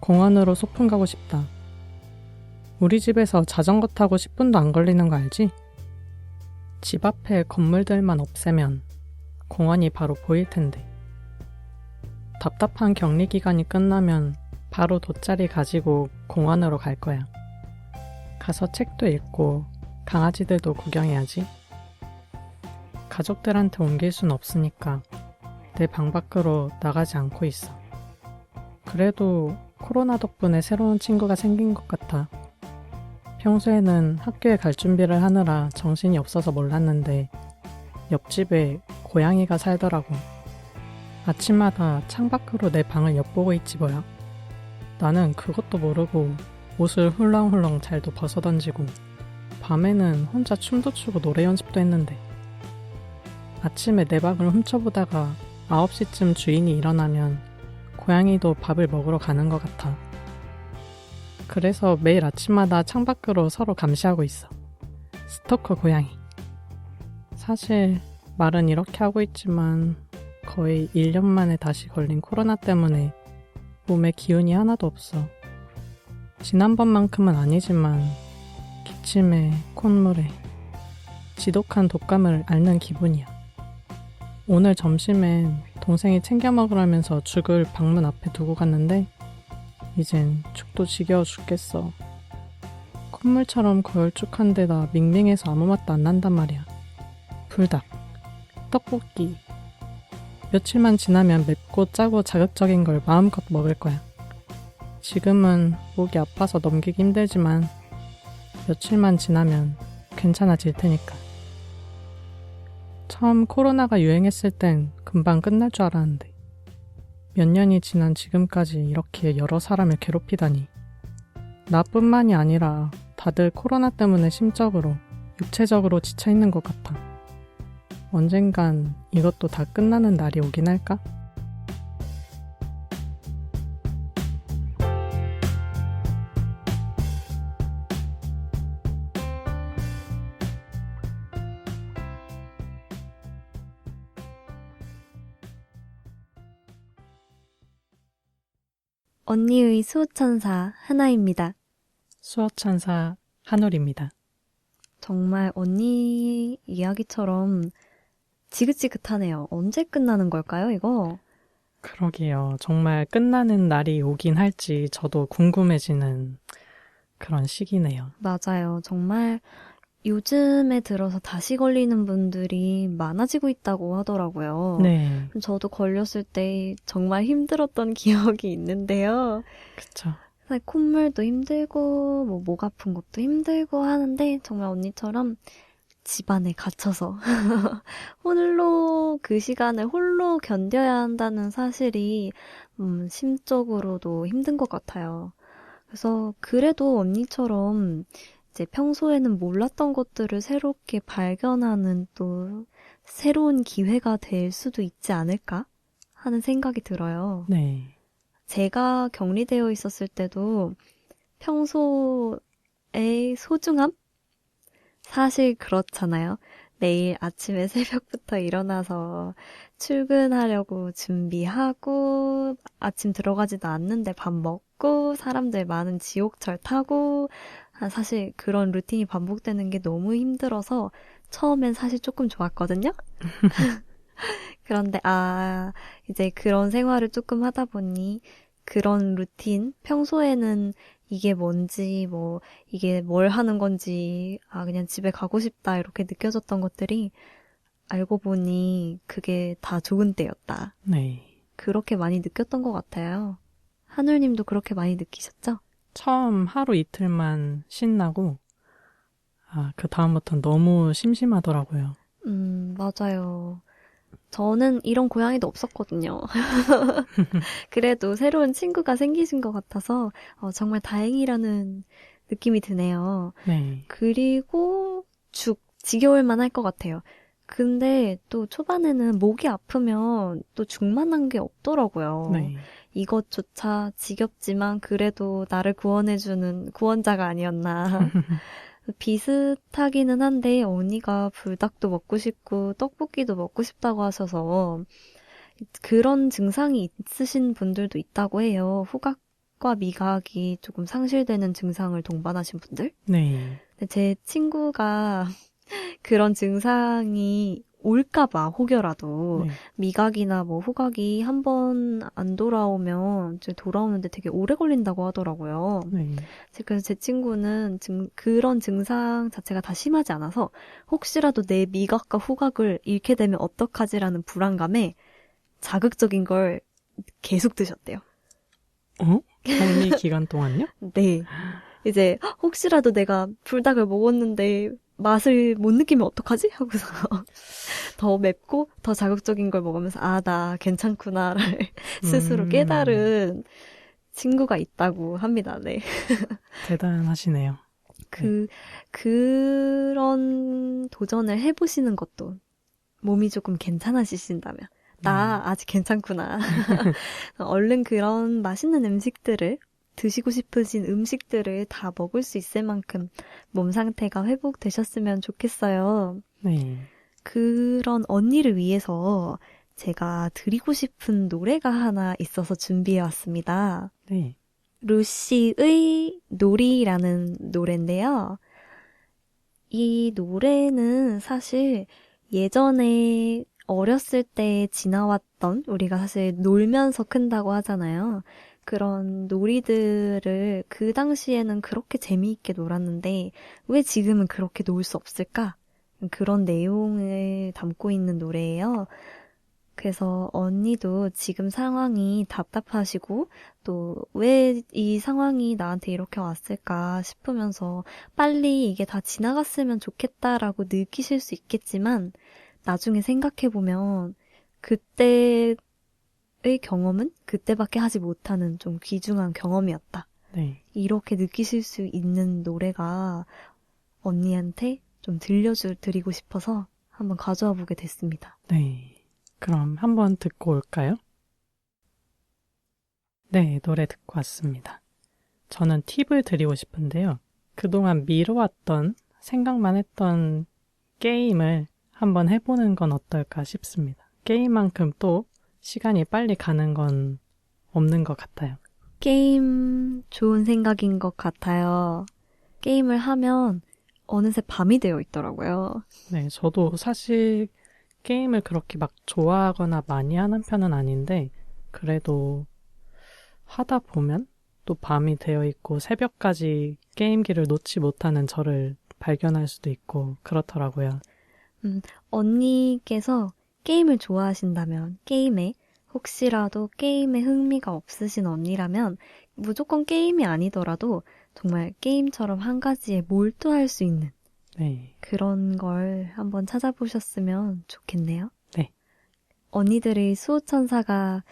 공원으로 소풍 가고 싶다. 우리 집에서 자전거 타고 10분도 안 걸리는 거 알지? 집 앞에 건물들만 없애면 공원이 바로 보일 텐데. 답답한 격리 기간이 끝나면 바로 돗자리 가지고 공원으로 갈 거야. 가서 책도 읽고 강아지들도 구경해야지. 가족들한테 옮길 순 없으니까 내 방 밖으로 나가지 않고 있어. 그래도 코로나 덕분에 새로운 친구가 생긴 것 같아. 평소에는 학교에 갈 준비를 하느라 정신이 없어서 몰랐는데 옆집에 고양이가 살더라고. 아침마다 창밖으로 내 방을 엿보고 있지 뭐야. 나는 그것도 모르고 옷을 훌렁훌렁 잘도 벗어던지고 밤에는 혼자 춤도 추고 노래 연습도 했는데 아침에 내 방을 훔쳐보다가 9시쯤 주인이 일어나면 고양이도 밥을 먹으러 가는 것 같아. 그래서 매일 아침마다 창밖으로 서로 감시하고 있어. 스토커 고양이. 사실 말은 이렇게 하고 있지만 거의 1년 만에 다시 걸린 코로나 때문에 몸에 기운이 하나도 없어. 지난번만큼은 아니지만 기침에 콧물에 지독한 독감을 앓는 기분이야. 오늘 점심엔 동생이 챙겨 먹으라면서 죽을 방문 앞에 두고 갔는데 이젠 죽도 지겨워 죽겠어. 콧물처럼 거열쭉한 데다 밍밍해서 아무 맛도 안 난단 말이야. 불닭, 떡볶이. 며칠만 지나면 맵고 짜고 자극적인 걸 마음껏 먹을 거야. 지금은 목이 아파서 넘기기 힘들지만 며칠만 지나면 괜찮아질 테니까. 처음 코로나가 유행했을 땐 금방 끝날 줄 알았는데 몇 년이 지난 지금까지 이렇게 여러 사람을 괴롭히다니. 나뿐만이 아니라 다들 코로나 때문에 심적으로, 육체적으로 지쳐있는 것 같아. 언젠간 이것도 다 끝나는 날이 오긴 할까? 언니의 수호천사 하나입니다. 수호천사 한올입니다. 정말 언니 이야기처럼 지긋지긋하네요. 언제 끝나는 걸까요, 이거? 그러게요. 정말 끝나는 날이 오긴 할지 저도 궁금해지는 그런 시기네요. 맞아요. 정말 요즘에 들어서 다시 걸리는 분들이 많아지고 있다고 하더라고요. 네, 저도 걸렸을 때 정말 힘들었던 기억이 있는데요. 그쵸. 사실 콧물도 힘들고 목 아픈 것도 힘들고 하는데 정말 언니처럼 집안에 갇혀서 홀로 그 시간을 홀로 견뎌야 한다는 사실이 심적으로도 힘든 것 같아요. 그래서 그래도 언니처럼 이제 평소에는 몰랐던 것들을 새롭게 발견하는 또 새로운 기회가 될 수도 있지 않을까 하는 생각이 들어요. 네, 제가 격리되어 있었을 때도 평소의 소중함? 사실 그렇잖아요. 내일 아침에 새벽부터 일어나서 출근하려고 준비하고 아침 들어가지도 않는데 밥 먹고 사람들 많은 지옥철 타고 사실 그런 루틴이 반복되는 게 너무 힘들어서 처음엔 사실 조금 좋았거든요. 그런데 이제 그런 생활을 조금 하다 보니 그런 루틴, 평소에는 이게 뭔지, 이게 뭘 하는 건지, 그냥 집에 가고 싶다, 이렇게 느껴졌던 것들이 알고 보니 그게 다 좋은 때였다. 네. 그렇게 많이 느꼈던 것 같아요. 하늘님도 그렇게 많이 느끼셨죠? 처음 하루 이틀만 신나고, 그 다음부터는 너무 심심하더라고요. 맞아요. 저는 이런 고양이도 없었거든요. 그래도 새로운 친구가 생기신 것 같아서 정말 다행이라는 느낌이 드네요. 네. 그리고 지겨울만 할 것 같아요. 근데 또 초반에는 목이 아프면 또 죽만한 게 없더라고요. 네. 이것조차 지겹지만 그래도 나를 구원해주는 구원자가 아니었나. 비슷하기는 한데 언니가 불닭도 먹고 싶고 떡볶이도 먹고 싶다고 하셔서 그런 증상이 있으신 분들도 있다고 해요. 후각과 미각이 조금 상실되는 증상을 동반하신 분들. 네. 근데 제 친구가 그런 증상이 올까봐 혹여라도 네. 미각이나 후각이 한 번 안 돌아오면 이제 돌아오는데 되게 오래 걸린다고 하더라고요. 네. 그래서 제 친구는 그런 증상 자체가 다 심하지 않아서 혹시라도 내 미각과 후각을 잃게 되면 어떡하지라는 불안감에 자극적인 걸 계속 드셨대요. 격리 기간 동안요? 네. 이제 혹시라도 내가 불닭을 먹었는데 맛을 못 느끼면 어떡하지? 하고서 더 맵고 더 자극적인 걸 먹으면서 나 괜찮구나를 스스로 깨달은 친구가 있다고 합니다. 네. 대단하시네요. 그런 도전을 해보시는 것도 몸이 조금 괜찮아지신다면 나 아직 괜찮구나. 얼른 그런 맛있는 음식들을 드시고 싶으신 음식들을 다 먹을 수 있을 만큼 몸 상태가 회복되셨으면 좋겠어요. 네. 그런 언니를 위해서 제가 드리고 싶은 노래가 하나 있어서 준비해 왔습니다. 네. 루시의 놀이라는 노래인데요. 이 노래는 사실 예전에 어렸을 때 지나왔던, 우리가 사실 놀면서 큰다고 하잖아요. 그런 놀이들을 그 당시에는 그렇게 재미있게 놀았는데 왜 지금은 그렇게 놀 수 없을까? 그런 내용을 담고 있는 노래예요. 그래서 언니도 지금 상황이 답답하시고 또 왜 이 상황이 나한테 이렇게 왔을까 싶으면서 빨리 이게 다 지나갔으면 좋겠다라고 느끼실 수 있겠지만 나중에 생각해보면 그때의 경험은 그때밖에 하지 못하는 좀 귀중한 경험이었다. 네. 이렇게 느끼실 수 있는 노래가 언니한테 좀 들려드리고 싶어서 한번 가져와 보게 됐습니다. 네. 그럼 한번 듣고 올까요? 네, 노래 듣고 왔습니다. 저는 팁을 드리고 싶은데요. 그동안 미뤄왔던, 생각만 했던 게임을 한번 해보는 건 어떨까 싶습니다. 게임만큼 또 시간이 빨리 가는 건 없는 것 같아요. 게임 좋은 생각인 것 같아요. 게임을 하면 어느새 밤이 되어 있더라고요. 네, 저도 사실 게임을 그렇게 막 좋아하거나 많이 하는 편은 아닌데 그래도 하다 보면 또 밤이 되어 있고 새벽까지 게임기를 놓지 못하는 저를 발견할 수도 있고 그렇더라고요. 언니께서 게임을 좋아하신다면 게임에 혹시라도 게임에 흥미가 없으신 언니라면 무조건 게임이 아니더라도 정말 게임처럼 한 가지에 몰두할 수 있는 네. 그런 걸 한번 찾아보셨으면 좋겠네요. 네. 언니들의 수호천사가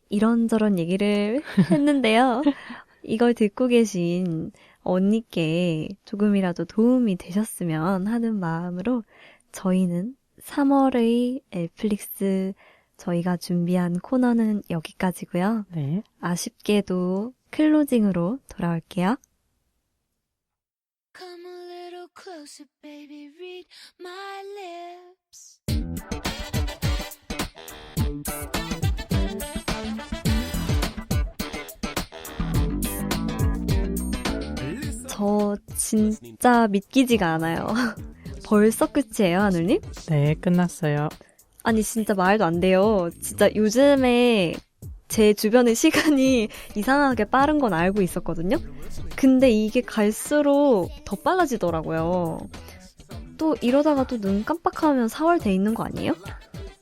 이런저런 얘기를 했는데요. 이걸 듣고 계신 언니께 조금이라도 도움이 되셨으면 하는 마음으로 저희는 3월의 엘플릭스 저희가 준비한 코너는 여기까지고요. 네. 아쉽게도 클로징으로 돌아올게요. Come a little closer, baby, read my lips. 저 진짜 믿기지가 않아요. 벌써 끝이에요, 하늘님? 네, 끝났어요. 아니 진짜 말도 안 돼요. 진짜 요즘에 제 주변의 시간이 이상하게 빠른 건 알고 있었거든요. 근데 이게 갈수록 더 빨라지더라고요. 또 이러다가 또 눈 깜빡하면 4월 돼 있는 거 아니에요?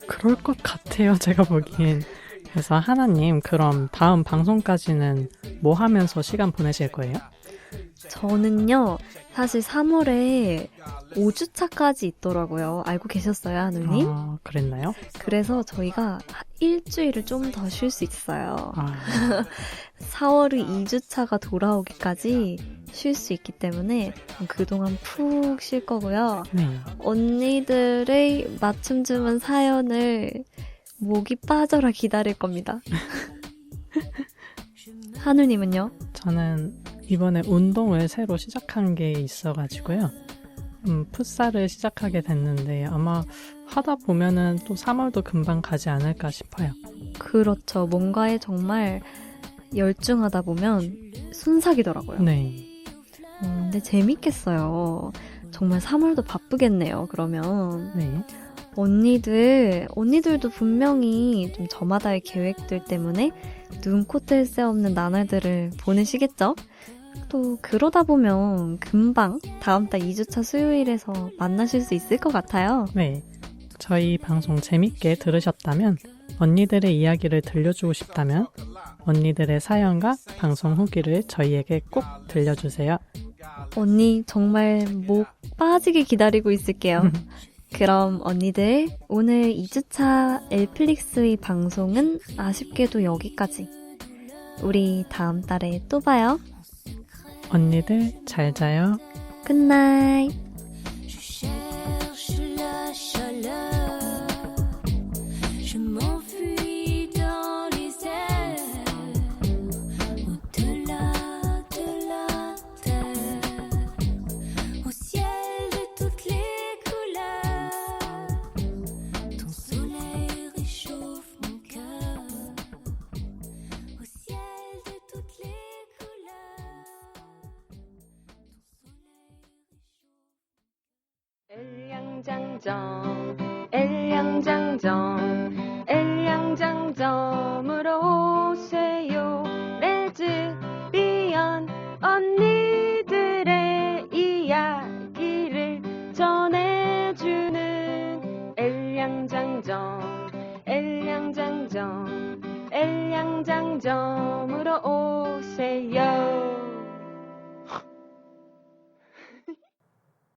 그럴 것 같아요, 제가 보기엔. 그래서 하나님, 그럼 다음 방송까지는 뭐 하면서 시간 보내실 거예요? 저는요, 사실 3월에 5주차까지 있더라고요. 알고 계셨어요, 하늘님? 아, 그랬나요? 그래서 저희가 일주일을 좀 더 쉴 수 있어요. 아, 4월의 2주차가 돌아오기까지 쉴 수 있기 때문에 그동안 푹 쉴 거고요. 네. 언니들의 맞춤 주문 사연을 목이 빠져라 기다릴 겁니다. 하늘님은요? 저는 이번에 운동을 새로 시작한 게 있어가지고요. 풋살을 시작하게 됐는데 아마 하다 보면은 또 3월도 금방 가지 않을까 싶어요. 그렇죠. 뭔가에 정말 열중하다 보면 순삭이더라고요. 네. 근데 재밌겠어요. 정말 3월도 바쁘겠네요, 그러면. 네. 언니들도 분명히 좀 저마다의 계획들 때문에 눈코 뜰 새 없는 나날들을 보내시겠죠? 또 그러다 보면 금방 다음 달 2주차 수요일에서 만나실 수 있을 것 같아요. 네. 저희 방송 재밌게 들으셨다면, 언니들의 이야기를 들려주고 싶다면 언니들의 사연과 방송 후기를 저희에게 꼭 들려주세요. 언니 정말 목 빠지게 기다리고 있을게요. 그럼 언니들 오늘 2주차 엘플릭스의 방송은 아쉽게도 여기까지. 우리 다음 달에 또 봐요. 언니들 잘 자요. 굿나잇. Je cherche la chaleur. Je m'enfuis dans les airs. Au-delà de la terre. Au ciel de toutes les couleurs. Ton soleil réchauffe mon cœur. Au ciel de toutes les couleurs. 엘양장점, 엘양장점, 엘양장점으로 오세요. 레즈비언 언니들의 이야기를 전해주는 엘양장점, 엘양장점, 엘양장점으로 오세요.